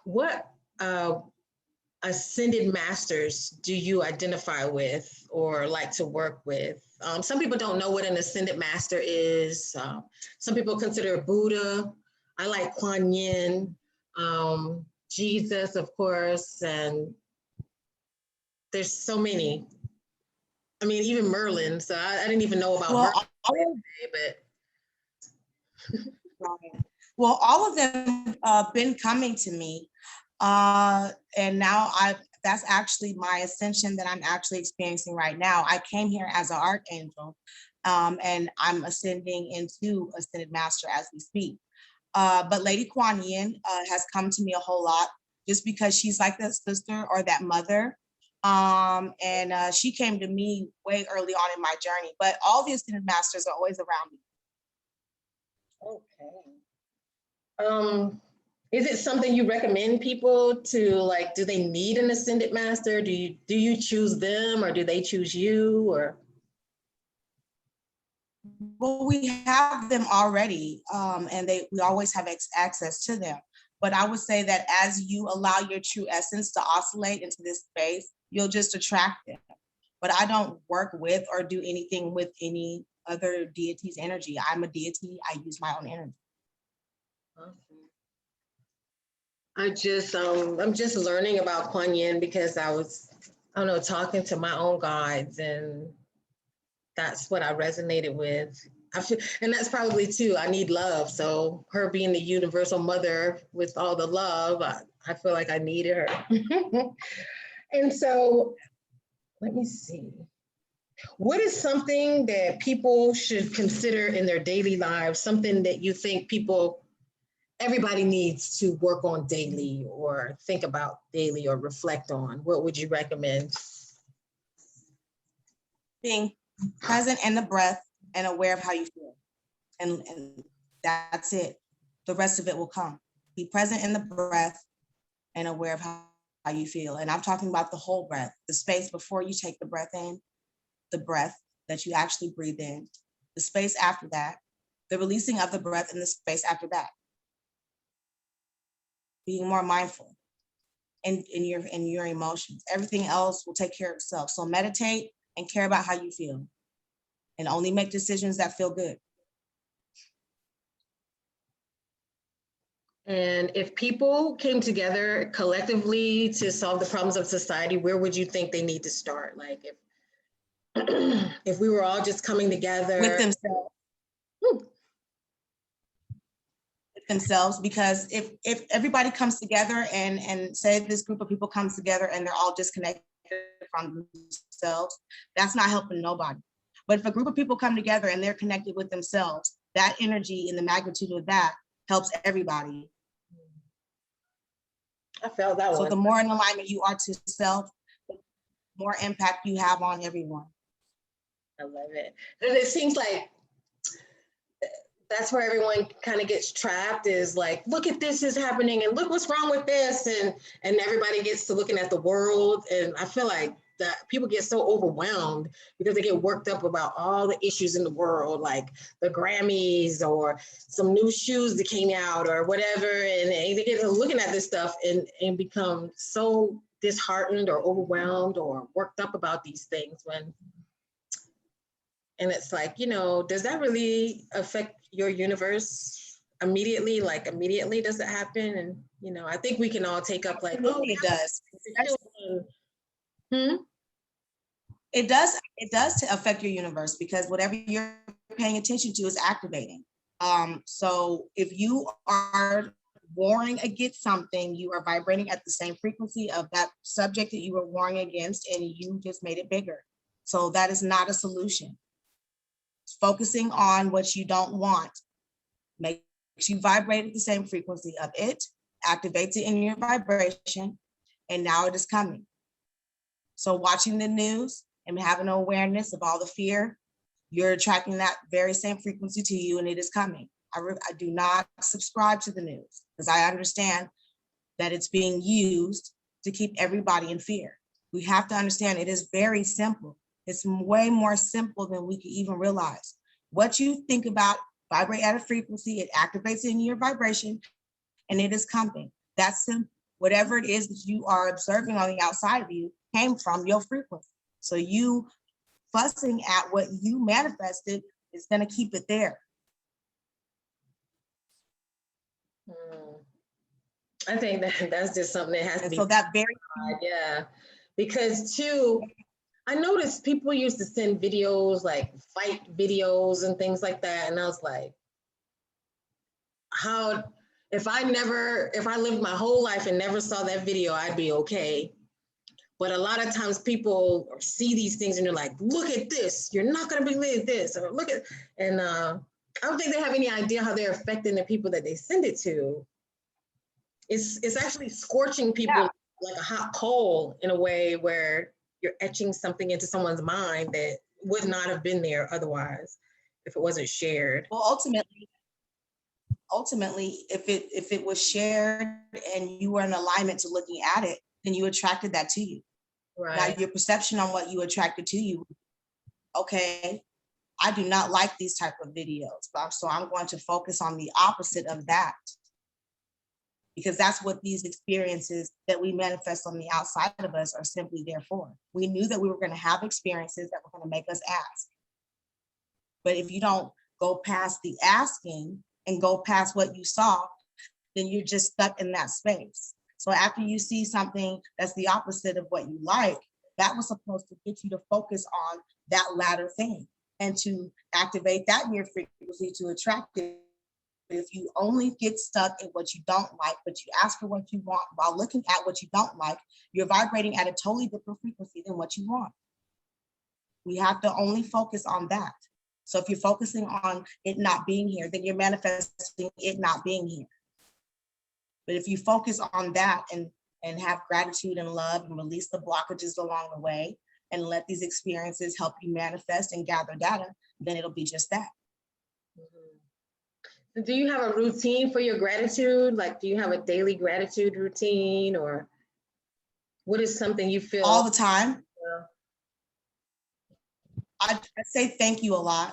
what ascended masters do you identify with or like to work with? Some people don't know what an ascended master is. Some people consider Buddha. I like Kuan Yin, Jesus, of course, and there's so many. I mean, even Merlin. So I didn't even know about Well, Merlin, but well, all of them been coming to me, and now that's actually my ascension that I'm actually experiencing right now. I came here as an archangel, and I'm ascending into ascended master as we speak. But Lady Kuan Yin has come to me a whole lot just because she's like that sister or that mother. And she came to me way early on in my journey, but all the ascended masters are always around me. okay. Is it something you recommend people to like? Do they need an ascended master? Do you choose them or do they choose you or? Well, we have them already, and we always have access to them. But I would say that as you allow your true essence to oscillate into this space, you'll just attract them. But I don't work with or do anything with any other deity's energy. I'm a deity. I use my own energy. I'm just learning about Kuan Yin because I don't know, talking to my own guides, and that's what I resonated with. I feel, and that's probably too, I need love. So her being the universal mother with all the love, I feel like I needed her. And so let me see. What is something that people should consider in their daily lives, something that you think everybody needs to work on daily or think about daily or reflect on? What would you recommend? Being present in the breath and aware of how you feel. And that's it. The rest of it will come. Be present in the breath and aware of how you feel. And I'm talking about the whole breath, the space before you take the breath in, the breath that you actually breathe in, the space after that, the releasing of the breath, and the space after that. Being more mindful in your emotions. Everything else will take care of itself. So meditate and care about how you feel, and only make decisions that feel good. And if people came together collectively to solve the problems of society, where would you think they need to start? Like if we were all just coming together With themselves. With themselves, because if everybody comes together and say this group of people comes together and they're all disconnected from themselves, that's not helping nobody. But if a group of people come together and they're connected with themselves, that energy and the magnitude of that helps everybody. I felt that So one. the more in alignment you are to self, the more impact you have on everyone. I love it. And it seems like that's where everyone kind of gets trapped, is like, look at this is happening and look what's wrong with this. And everybody gets to looking at the world. And I feel like that people get so overwhelmed because they get worked up about all the issues in the world, like the Grammys or some new shoes that came out or whatever. And they get to looking at this stuff and become so disheartened or overwhelmed or worked up about these things and it's like, does that really affect your universe immediately? Like immediately, does it happen? And, I think we can all take up like, Absolutely, it does. Hmm? It does to affect your universe, because whatever you're paying attention to is activating. So if you are warring against something, you are vibrating at the same frequency of that subject that you were warring against, and you just made it bigger. So that is not a solution. Focusing on what you don't want makes you vibrate at the same frequency of it, activates it in your vibration, and now it is coming. So watching the news and having an awareness of all the fear, you're attracting that very same frequency to you, and it is coming. I do not subscribe to the news because I understand that it's being used to keep everybody in fear. We have to understand it is very simple. It's way more simple than we can even realize. What you think about, vibrate at a frequency, it activates in your vibration, and it is coming. That's simple. Whatever it is that you are observing on the outside of you came from your frequency. So you fussing at what you manifested is going to keep it there. I think that's just something that has to be. So that very, yeah, because too, I noticed people used to send videos, like fight videos and things like that. And I was like, if I lived my whole life and never saw that video, I'd be okay. But a lot of times people see these things and they're like, look at this, you're not gonna believe this, or look at, and I don't think they have any idea how they're affecting the people that they send it to. It's actually scorching people like a hot coal in a way where you're etching something into someone's mind that would not have been there otherwise if it wasn't shared. Well, ultimately, if it was shared and you were in alignment to looking at it, then you attracted that to you. Right. Now your perception on what you attracted to you, okay, I do not like these type of videos, so I'm going to focus on the opposite of that. Because that's what these experiences that we manifest on the outside of us are simply there for. We knew that we were going to have experiences that were going to make us ask. But if you don't go past the asking and go past what you saw, then you're just stuck in that space. So after you see something that's the opposite of what you like, that was supposed to get you to focus on that latter thing and to activate that in your frequency to attract it. If you only get stuck in what you don't like, but you ask for what you want while looking at what you don't like, you're vibrating at a totally different frequency than what you want. We have to only focus on that. So if you're focusing on it not being here, then you're manifesting it not being here. But if you focus on that and have gratitude and love and release the blockages along the way and let these experiences help you manifest and gather data, then it'll be just that. Do you have a routine for your gratitude? Like, do you have a daily gratitude routine, or what is something you feel? All the time. I say thank you a lot,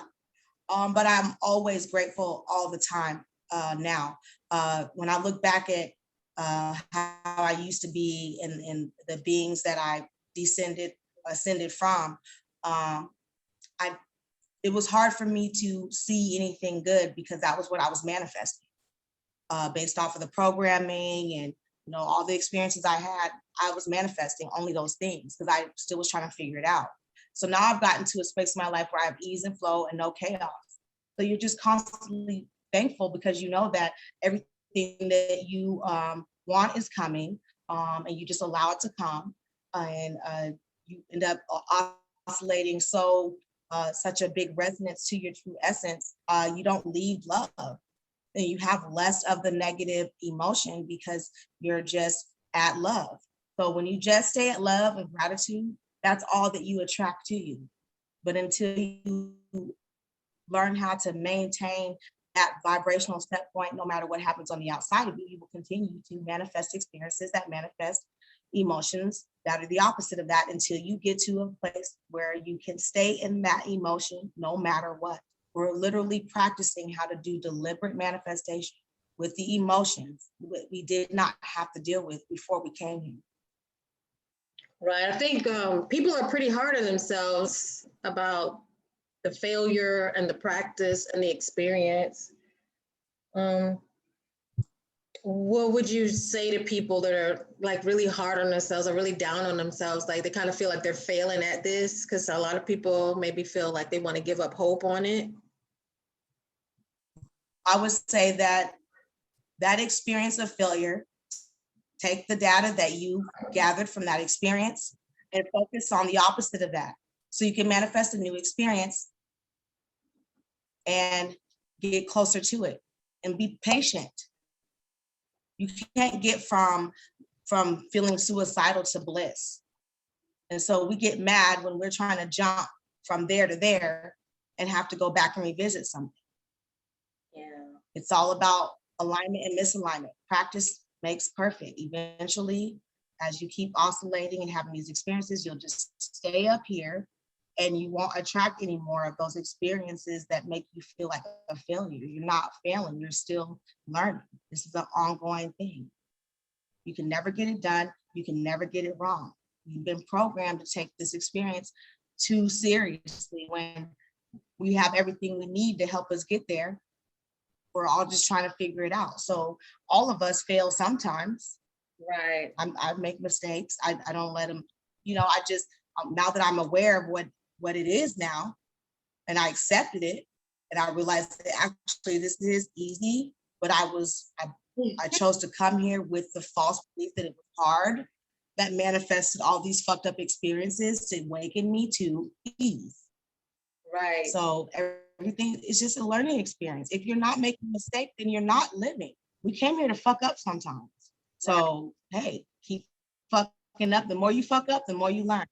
but I'm always grateful all the time now. When I look back at how I used to be and the beings that I ascended from, it was hard for me to see anything good because that was what I was manifesting based off of the programming and all the experiences I had. I was manifesting only those things because I still was trying to figure it out. So now I've gotten to a space in my life where I have ease and flow and no chaos. So you're just constantly thankful because you know that everything that you want is coming, and you just allow it to come, and you end up oscillating such a big resonance to your true essence. You don't leave love, and you have less of the negative emotion because you're just at love. So when you just stay at love and gratitude, that's all that you attract to you. But until you learn how to maintain that vibrational set point, no matter what happens on the outside of you, you will continue to manifest experiences that manifest emotions that are the opposite of that until you get to a place where you can stay in that emotion no matter what. We're literally practicing how to do deliberate manifestation with the emotions we did not have to deal with before we came here. Right. I think people are pretty hard on themselves about the failure and the practice and the experience. What would you say to people that are like really hard on themselves or really down on themselves? Like they kind of feel like they're failing at this, because a lot of people maybe feel like they want to give up hope on it. I would say that experience of failure, take the data that you gathered from that experience and focus on the opposite of that. So you can manifest a new experience and get closer to it and be patient. You can't get from feeling suicidal to bliss. And so we get mad when we're trying to jump from there to there and have to go back and revisit something. Yeah. It's all about alignment and misalignment. Practice makes perfect. Eventually, as you keep oscillating and having these experiences, you'll just stay up here and you won't attract any more of those experiences that make you feel like a failure. You're not failing, you're still learning. This is an ongoing thing. You can never get it done. You can never get it wrong. You've been programmed to take this experience too seriously when we have everything we need to help us get there. We're all just trying to figure it out. So all of us fail sometimes. Right. I make mistakes. I don't let them, I just, now that I'm aware of what it is now, and I accepted it, and I realized that actually this is easy, but I chose to come here with the false belief that it was hard, that manifested all these fucked up experiences to awaken me to ease. Right. So everything is just a learning experience. If you're not making a mistake, then you're not living. We came here to fuck up sometimes. So, hey, keep fucking up. The more you fuck up, the more you learn.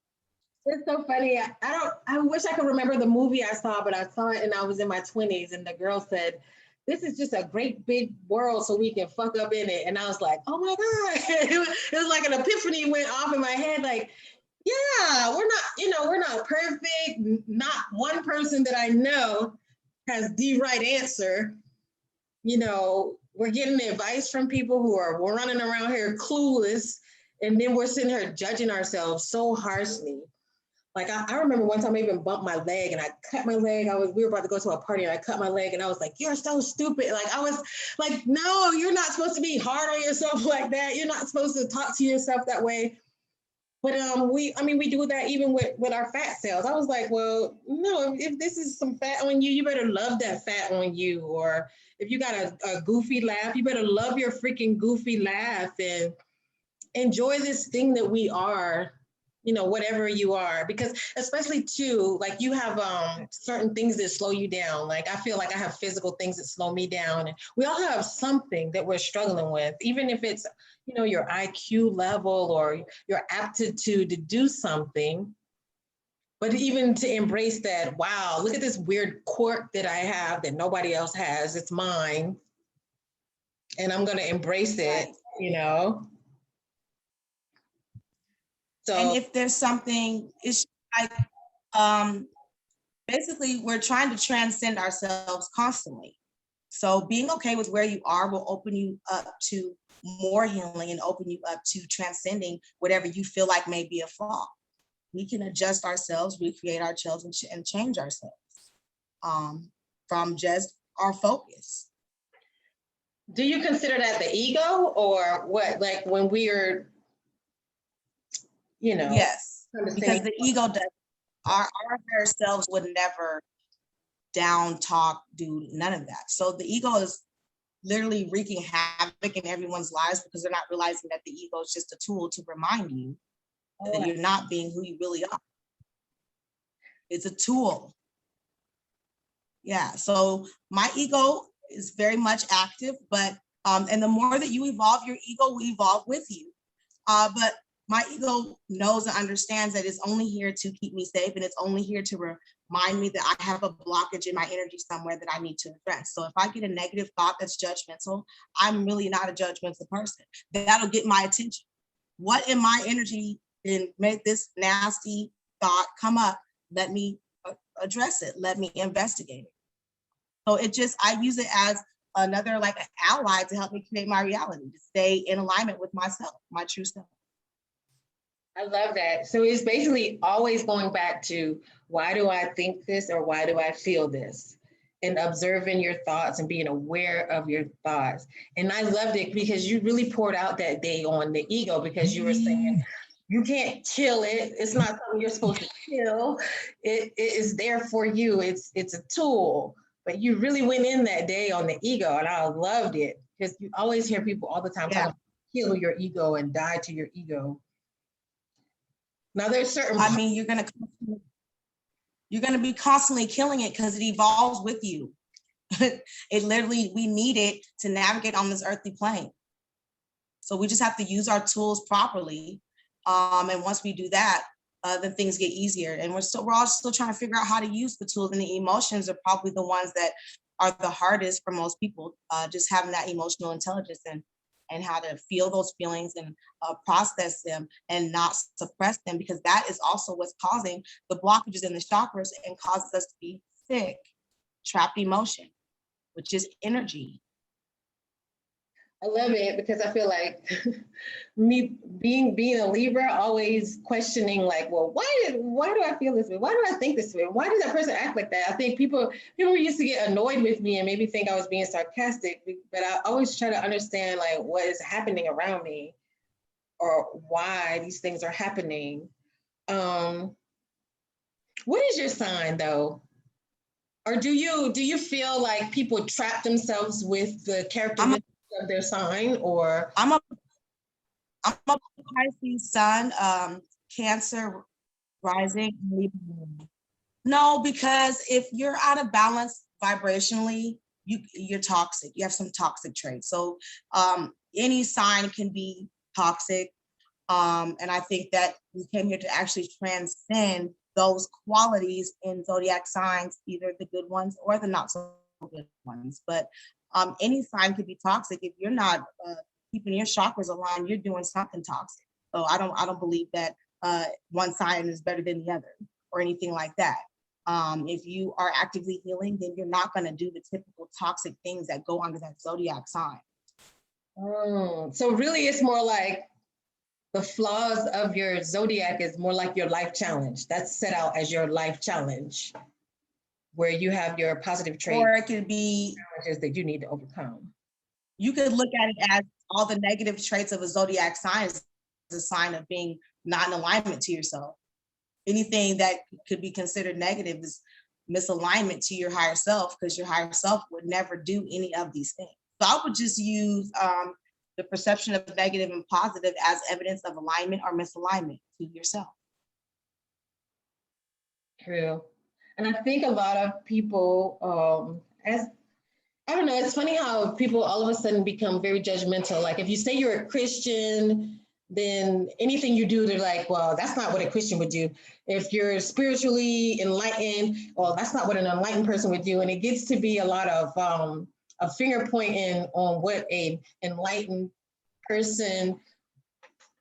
It's so funny. I wish I could remember the movie I saw, but I saw it and I was in my 20s, and the girl said, "This is just a great big world so we can fuck up in it." And I was like, oh my God. It was like an epiphany went off in my head. Like, yeah, we're not perfect. Not one person that I know has the right answer. We're getting advice from people we're running around here clueless. And then we're sitting here judging ourselves so harshly. Like I remember one time I even bumped my leg and I cut my leg. We were about to go to a party and I cut my leg and I was like, "You're so stupid." Like I was like, no, you're not supposed to be hard on yourself like that. You're not supposed to talk to yourself that way. But we do that even with our fat cells. I was like, well, no, if this is some fat on you, you better love that fat on you. Or if you got a goofy laugh, you better love your freaking goofy laugh and enjoy this thing that we are, whatever you are. Because especially too, like you have certain things that slow you down. Like I feel like I have physical things that slow me down. And we all have something that we're struggling with, even if it's, your IQ level or your aptitude to do something. But even to embrace that, wow, look at this weird quirk that I have that nobody else has. It's mine. And I'm going to embrace it, So, and if there's something, it's like, basically we're trying to transcend ourselves constantly. So being okay with where you are will open you up to more healing and open you up to transcending whatever you feel like may be a flaw. We can adjust ourselves, recreate ourselves, and change ourselves from just our focus. Do you consider that the ego or what? Like when we are, Yes, because the ego does, our higher selves would never down talk, do none of that. So the ego is literally wreaking havoc in everyone's lives because they're not realizing that the ego is just a tool to remind you that you're not being who you really are. It's a tool. Yeah, so my ego is very much active, but and the more that you evolve, your ego will evolve with you. But my ego knows and understands that it's only here to keep me safe, and it's only here to remind me that I have a blockage in my energy somewhere that I need to address. So if I get a negative thought that's judgmental, I'm really not a judgmental person. That'll get my attention. What in my energy did make this nasty thought come up? Let me address it. Let me investigate it. So I use it as another like an ally to help me create my reality, to stay in alignment with myself, my true self. I love that. So it's basically always going back to, why do I think this or why do I feel this? And observing your thoughts and being aware of your thoughts. And I loved it because you really poured out that day on the ego, because you were saying, you can't kill it. It's not something you're supposed to kill. It is there for you. It's a tool. But you really went in that day on the ego, and I loved it, because you always hear people all the time talking about kill your ego and die to your ego. Now there's certain. I mean, you're gonna be constantly killing it because it evolves with you. It literally, we need it to navigate on this earthly plane. So we just have to use our tools properly. And once we do that, then things get easier. And we're all still trying to figure out how to use the tools, and the emotions are probably the ones that are the hardest for most people. Just having that emotional intelligence and how to feel those feelings and process them and not suppress them, because that is also what's causing the blockages in the chakras and causes us to be sick. Trapped emotion, which is energy. I love it because I feel like me being a Libra, always questioning like, well, why do I feel this way? Why do I think this way? Why does that person act like that? I think people used to get annoyed with me and maybe think I was being sarcastic, but I always try to understand like what is happening around me or why these things are happening. Um, what is your sign though? Or do you feel like people trap themselves with the I'm a, characteristics of their sign or I'm a, I'm a Pisces sun, Cancer rising. No, because if you're out of balance vibrationally, you're toxic. You have some toxic traits. So any sign can be toxic. And I think that we came here to actually transcend those qualities in zodiac signs, either the good ones or the not so good ones. But any sign could be toxic if you're not keeping your chakras aligned. You're doing something toxic. So I don't believe that one sign is better than the other or anything like that. If you are actively healing, then you're not going to do the typical toxic things that go under that zodiac sign. so really it's more like the flaws of your zodiac is more like your life challenge. That's set out as your life challenge, where you have your positive traits, or it could be challenges that you need to overcome. You could look at it as all the negative traits of a zodiac sign is a sign of being not in alignment to yourself. Anything that could be considered negative is misalignment to your higher self, because your higher self would never do any of these things. So I would just use the perception of negative and positive as evidence of alignment or misalignment to yourself. True. And I think a lot of people, as I don't know, it's funny how people all of a sudden become very judgmental. Like if you say you're a Christian, then anything you do, they're like, well, that's not what a Christian would do. If you're spiritually enlightened, well, that's not what an enlightened person would do. And it gets to be a lot of a finger pointing on what an enlightened person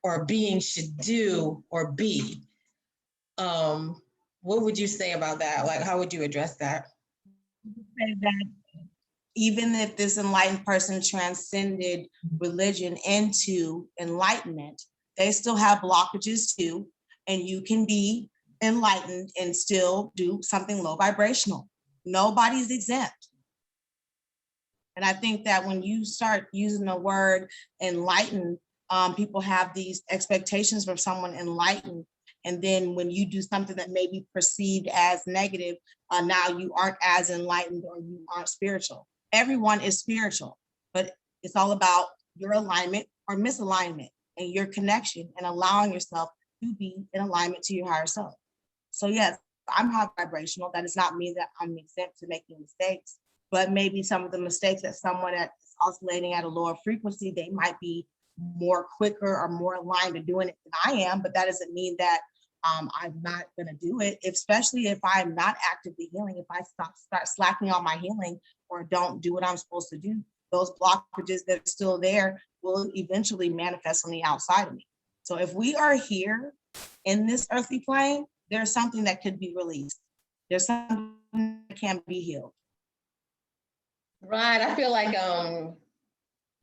or being should do or be. What would you say about that? Like, how would you address that? That even if this enlightened person transcended religion into enlightenment, they still have blockages too. And you can be enlightened and still do something low vibrational. Nobody's exempt. And I think that when you start using the word enlightened, people have these expectations from someone enlightened. And then when you do something that may be perceived as negative, now you aren't as enlightened or you aren't spiritual. Everyone is spiritual, but it's all about your alignment or misalignment and your connection and allowing yourself to be in alignment to your higher self. So yes, I'm high vibrational. That does not mean that I'm exempt to making mistakes, but maybe some of the mistakes that someone that's oscillating at a lower frequency, they might be more quicker or more aligned to doing it than I am, but that doesn't mean that I'm not going to do it, especially if I'm not actively healing. If I start slacking on my healing or don't do what I'm supposed to do, those blockages that are still there will eventually manifest on the outside of me. So if we are here in this earthly plane, there's something that could be released. There's something that can be healed. Right. I feel like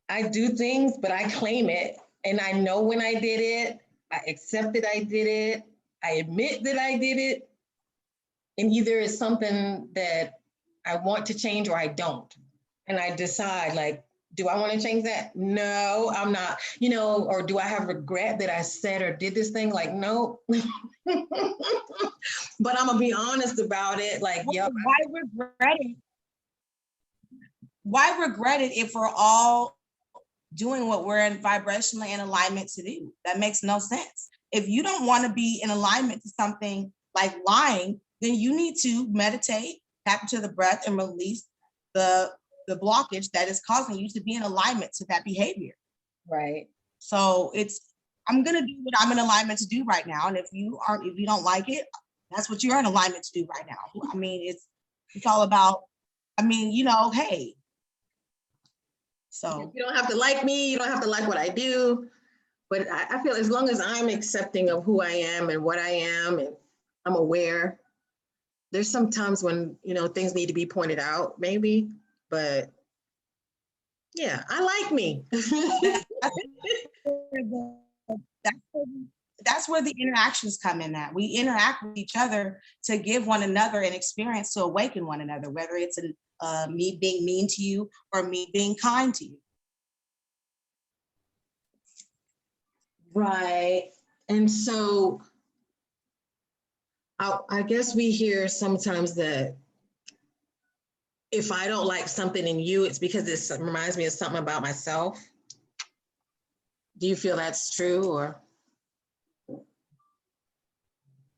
I do things, but I claim it. And I know when I did it, I accepted I did it, I admit that I did it. And either it's something that I want to change or I don't. And I decide, like, do I want to change that? No, I'm not, or do I have regret that I said or did this thing? Like, no. But I'm going to be honest about it. Like, Well, yep. Why regret it if we're all doing what we're in vibrationally in alignment to do? That makes no sense. If you don't want to be in alignment to something like lying, then you need to meditate, tap into the breath, and release the blockage that is causing you to be in alignment to that behavior. Right. So I'm gonna do what I'm in alignment to do right now. And if you don't like it, that's what you're in alignment to do right now. I mean, it's all about, hey. So you don't have to like me, you don't have to like what I do. But I feel as long as I'm accepting of who I am and what I am, and I'm aware, there's some times when, things need to be pointed out, maybe, but Yeah, I like me. That's where that's where the interactions come in at. We interact with each other to give one another an experience to awaken one another, whether it's me being mean to you or me being kind to you. Right. And so I guess we hear sometimes that if I don't like something in you, it's because it reminds me of something about myself. Do you feel that's true or?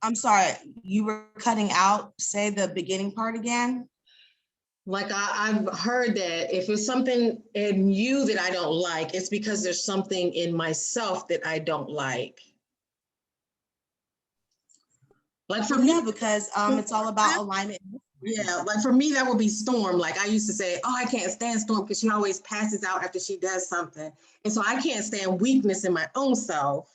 I'm sorry, you were cutting out. Say the beginning part again. Like I've heard that if it's something in you that I don't like, it's because there's something in myself that I don't like. Like for Well, me, yeah, because it's all about alignment. yeah, like for me, that would be Storm. Like I used to say, oh, I can't stand Storm because she always passes out after she does something. And so I can't stand weakness in my own self.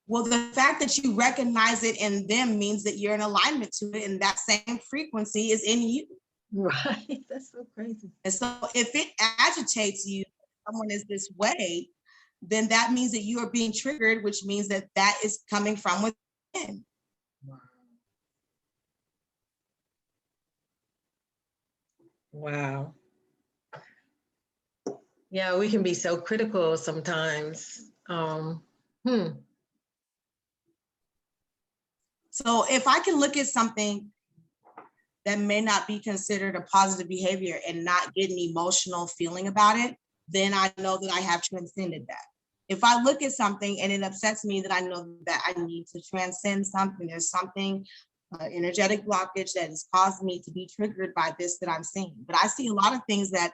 Well, the fact that you recognize it in them means that you're in alignment to it, and that same frequency is in you. Right. That's so crazy. And so if it agitates you, someone is this way, then that means that you are being triggered, which means that that is coming from within. Wow. Yeah, we can be so critical sometimes. So if I can look at something that may not be considered a positive behavior and not get an emotional feeling about it, then I know that I have transcended that. If I look at something and it upsets me, that I know that I need to transcend something. There's something, energetic blockage that has caused me to be triggered by this that I'm seeing. But I see a lot of things that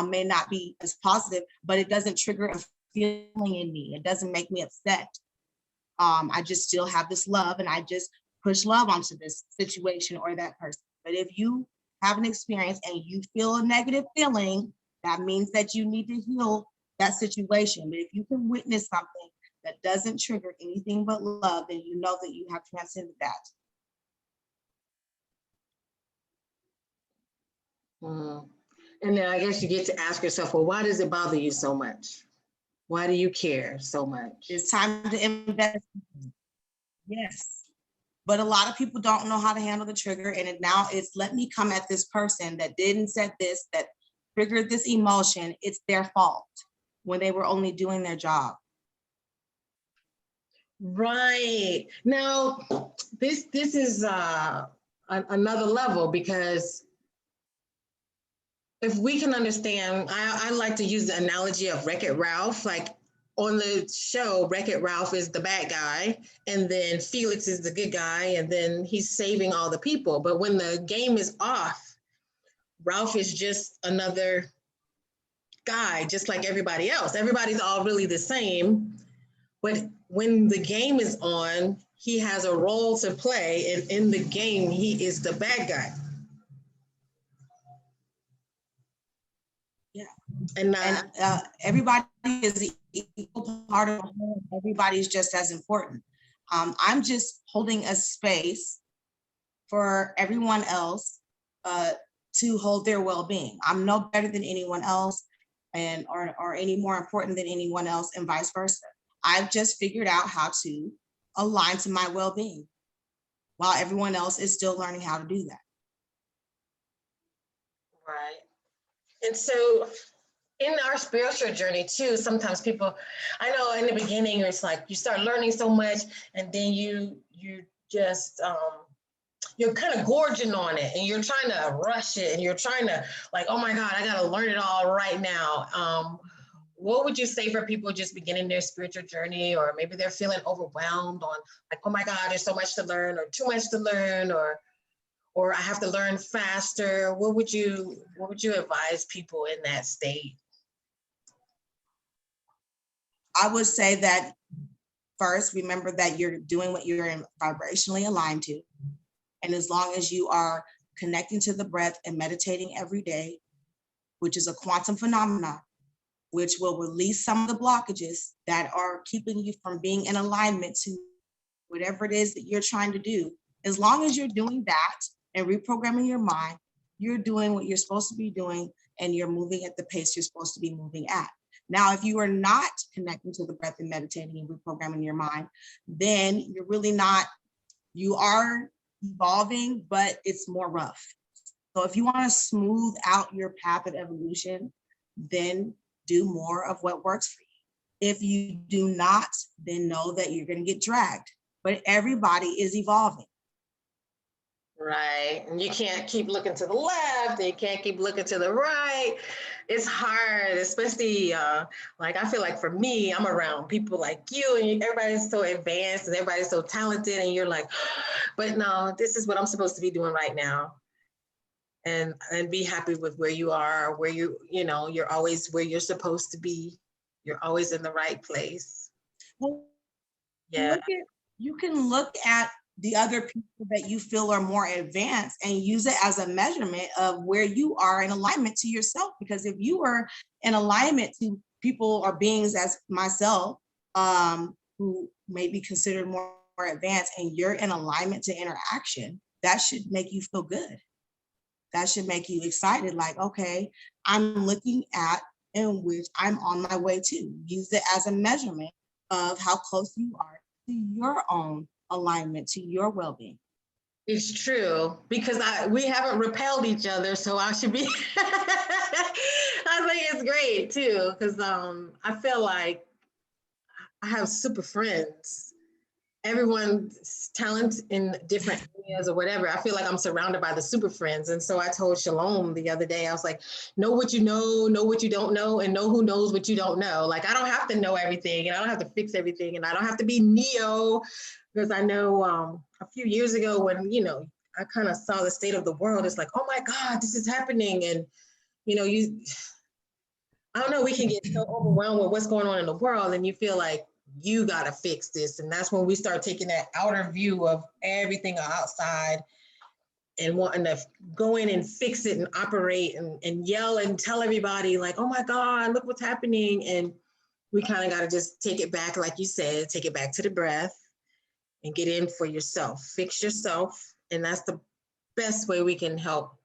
may not be as positive, but it doesn't trigger a feeling in me. It doesn't make me upset. I just still have this love, and I just push love onto this situation or that person. But if you have an experience and you feel a negative feeling, that means that you need to heal that situation. But if you can witness something that doesn't trigger anything but love, then you know that you have transcended that. Mm. And then I guess you get to ask yourself, well, why does it bother you so much? Why do you care so much? It's time to invest. Yes. But a lot of people don't know how to handle the trigger. And it now it's let me come at this person that didn't set this, that triggered this emotion. It's their fault when they were only doing their job. Right. Now, this is another level because if we can understand, I like to use the analogy of Wreck-It Ralph. Like on the show, Wreck-It Ralph is the bad guy, and then Felix is the good guy, and then he's saving all the people. But when the game is off, Ralph is just another guy, just like everybody else. Everybody's all really the same. But when the game is on, he has a role to play, and in the game, he is the bad guy. Yeah. And everybody is the equal part of the whole. Everybody's just as important. I'm just holding a space for everyone else to hold their well-being. I'm no better than anyone else, and or any more important than anyone else, and vice versa. I've just figured out how to align to my well-being while everyone else is still learning how to do that. right. And so in our spiritual journey too, sometimes people, I know in the beginning, it's like you start learning so much, and then you just you're kind of gorging on it, and you're trying to rush it, and you're trying to like, oh my God, I got to learn it all right now. What would you say for people just beginning their spiritual journey, or maybe they're feeling overwhelmed on like, oh my God, there's so much to learn, or too much to learn, or I have to learn faster? What would you advise people in that state? I would say that first, remember that you're doing what you're vibrationally aligned to. And as long as you are connecting to the breath and meditating every day, which is a quantum phenomenon, which will release some of the blockages that are keeping you from being in alignment to whatever it is that you're trying to do. As long as you're doing that and reprogramming your mind, you're doing what you're supposed to be doing and you're moving at the pace you're supposed to be moving at. Now, if you are not connecting to the breath and meditating and reprogramming your mind, then you're really not, you are evolving, but it's more rough. So if you want to smooth out your path of evolution, then do more of what works for you. If you do not, then know that you're going to get dragged. But everybody is evolving. Right. And you can't keep looking to the left and you can't keep looking to the right. It's hard, especially like I feel like for me, I'm around people like you and everybody's so advanced and everybody's so talented and you're like, but no, this is what I'm supposed to be doing right now. And be happy with where you are, where you know, you're always where you're supposed to be. You're always in the right place. Well, Yeah. You can look at the other people that you feel are more advanced and use it as a measurement of where you are in alignment to yourself. Because if you are in alignment to people or beings as myself, who may be considered more advanced, and you're in alignment to interaction, that should make you feel good. That should make you excited, like, okay, I'm looking at in which I'm on my way to. Use it as a measurement of how close you are to your own alignment, to your well-being. It's true because we haven't repelled each other, so I should be. I think it's great too because I feel like I have super friends. Everyone's talent in different areas or whatever. I feel like I'm surrounded by the super friends, and so I told Shalom the other day. I was like, know what you know what you don't know, and know who knows what you don't know. Like I don't have to know everything, and I don't have to fix everything, and I don't have to be Neo. Because I know a few years ago when, you know, I kind of saw the state of the world, it's like, oh my God, this is happening. And, you know, I don't know, we can get so overwhelmed with what's going on in the world and you feel like you got to fix this. And that's when we start taking that outer view of everything outside and wanting to go in and fix it and operate and yell and tell everybody like, oh my God, look what's happening. And we kind of got to just take it back, like you said, take it back to the breath. And get in for yourself, fix yourself. And that's the best way we can help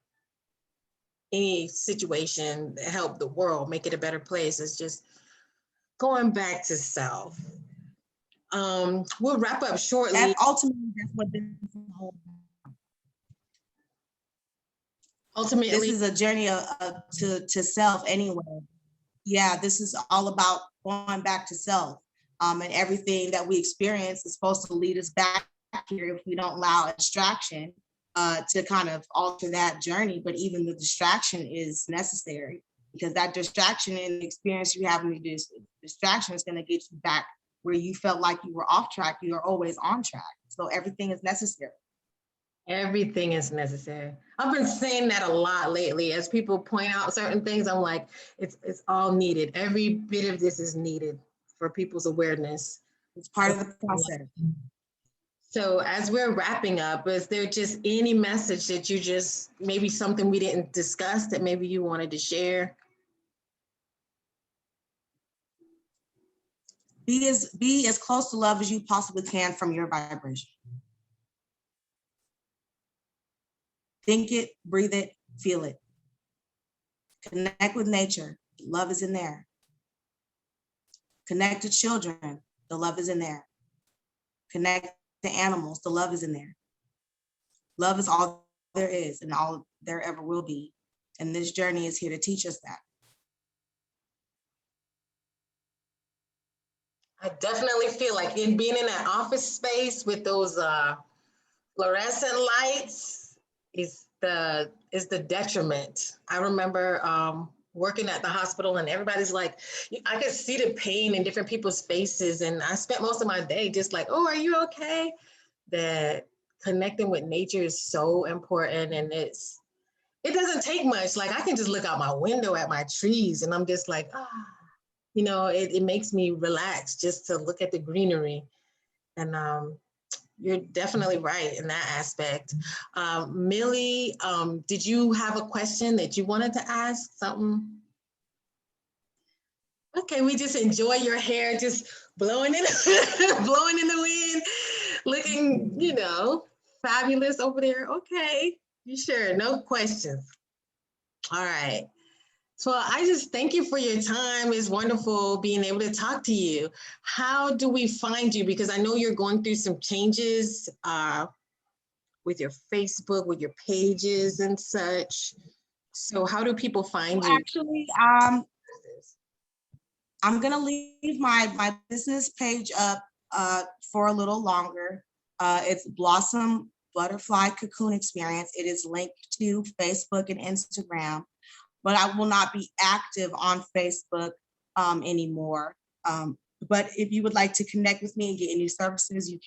any situation, help the world, make it a better place. Is just going back to self. We'll wrap up shortly. And ultimately, that's what this is all about. Ultimately, this is a journey to self anyway. Yeah, this is all about going back to self. And everything that we experience is supposed to lead us back here if we don't allow a distraction to kind of alter that journey. But even the distraction is necessary because that distraction and the experience you have in this distraction is going to get you back where you felt like you were off track. You are always on track. So everything is necessary. Everything is necessary. I've been saying that a lot lately. As people point out certain things, I'm like, it's all needed. Every bit of this is needed for people's awareness. It's part of the process. So as we're wrapping up, is there just any message that you just, maybe something we didn't discuss that maybe you wanted to share? Be as close to love as you possibly can from your vibration. Think it, breathe it, feel it. Connect with nature. Love is in there. Connect to children. The love is in there. Connect to animals. The love is in there. Love is all there is and all there ever will be. And this journey is here to teach us that. I definitely feel like in being in that office space with those fluorescent lights is the detriment. I remember working at the hospital and everybody's like, I could see the pain in different people's faces. And I spent most of my day just like, oh, are you okay? That connecting with nature is so important. And it doesn't take much. Like I can just look out my window at my trees and I'm just like, you know, it makes me relax just to look at the greenery. And you're definitely right in that aspect. Millie, did you have a question that you wanted to ask? Something? Okay, we just enjoy your hair just blowing in, blowing in the wind, looking, you know, fabulous over there. Okay, you sure? No questions. All right. So I just thank you for your time. It's wonderful being able to talk to you. How do we find you? Because I know you're going through some changes with your Facebook, with your pages and such. So how do people find you? Actually, I'm gonna leave my business page up for a little longer. It's Blossom Butterfly Cocoon Experience. It is linked to Facebook and Instagram, but I will not be active on Facebook anymore. But if you would like to connect with me and get any services, you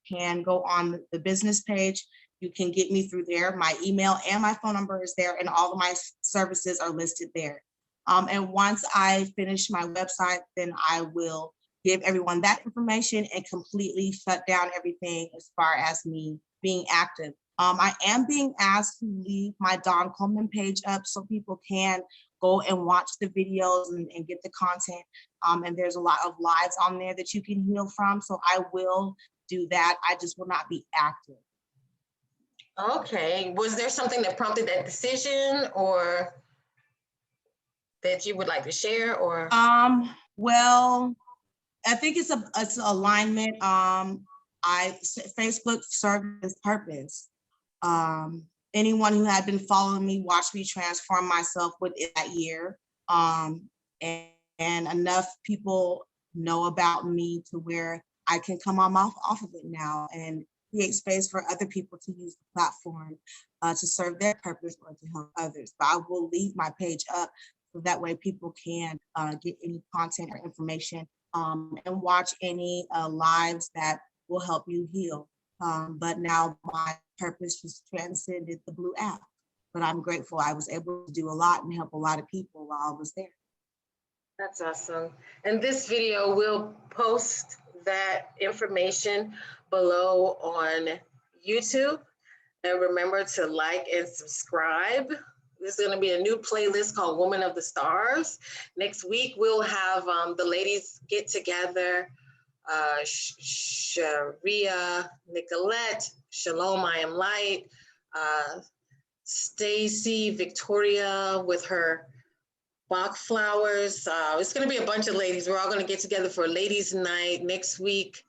can go on the business page. You can get me through there. My email and my phone number is there, and all of my services are listed there. And once I finish my website, then I will give everyone that information and completely shut down everything as far as me being active. I am being asked to leave my Don Coleman page up so people can go and watch the videos and get the content. And there's a lot of lives on there that you can heal from. So I will do that. I just will not be active. Okay. Was there something that prompted that decision or that you would like to share or? Well, I think it's alignment. Facebook served its purpose. Anyone who had been following me watched me transform myself within that year. And enough people know about me to where I can come off of it now and create space for other people to use the platform to serve their purpose or to help others. But I will leave my page up so that way people can get any content or information and watch any lives that will help you heal. But now my purpose just transcended the Blue app. But I'm grateful I was able to do a lot and help a lot of people while I was there. That's awesome. And this video will post that information below on YouTube. And remember to like and subscribe. There's going to be a new playlist called Woman of the Stars. Next week, we'll have the ladies get together. Sharia, Nicolette, Shalom, I Am Light, Stacy, Victoria with her Bach flowers. It's going to be a bunch of ladies. We're all going to get together for a ladies' night next week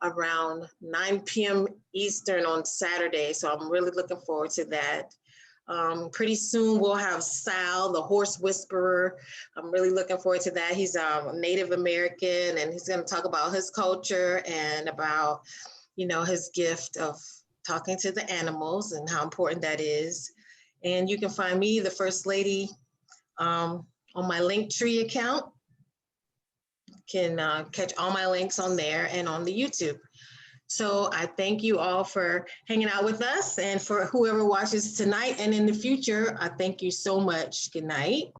around 9 p.m. Eastern on Saturday. So I'm really looking forward to that. Pretty soon we'll have Sal, the horse whisperer. I'm really looking forward to that. He's a Native American, and he's going to talk about his culture and about, you know, his gift of talking to the animals and how important that is. And you can find me, the First Lady, on my Linktree account. Can catch all my links on there and on the YouTube. So I thank you all for hanging out with us, and for whoever watches tonight and in the future, I thank you so much. Good night.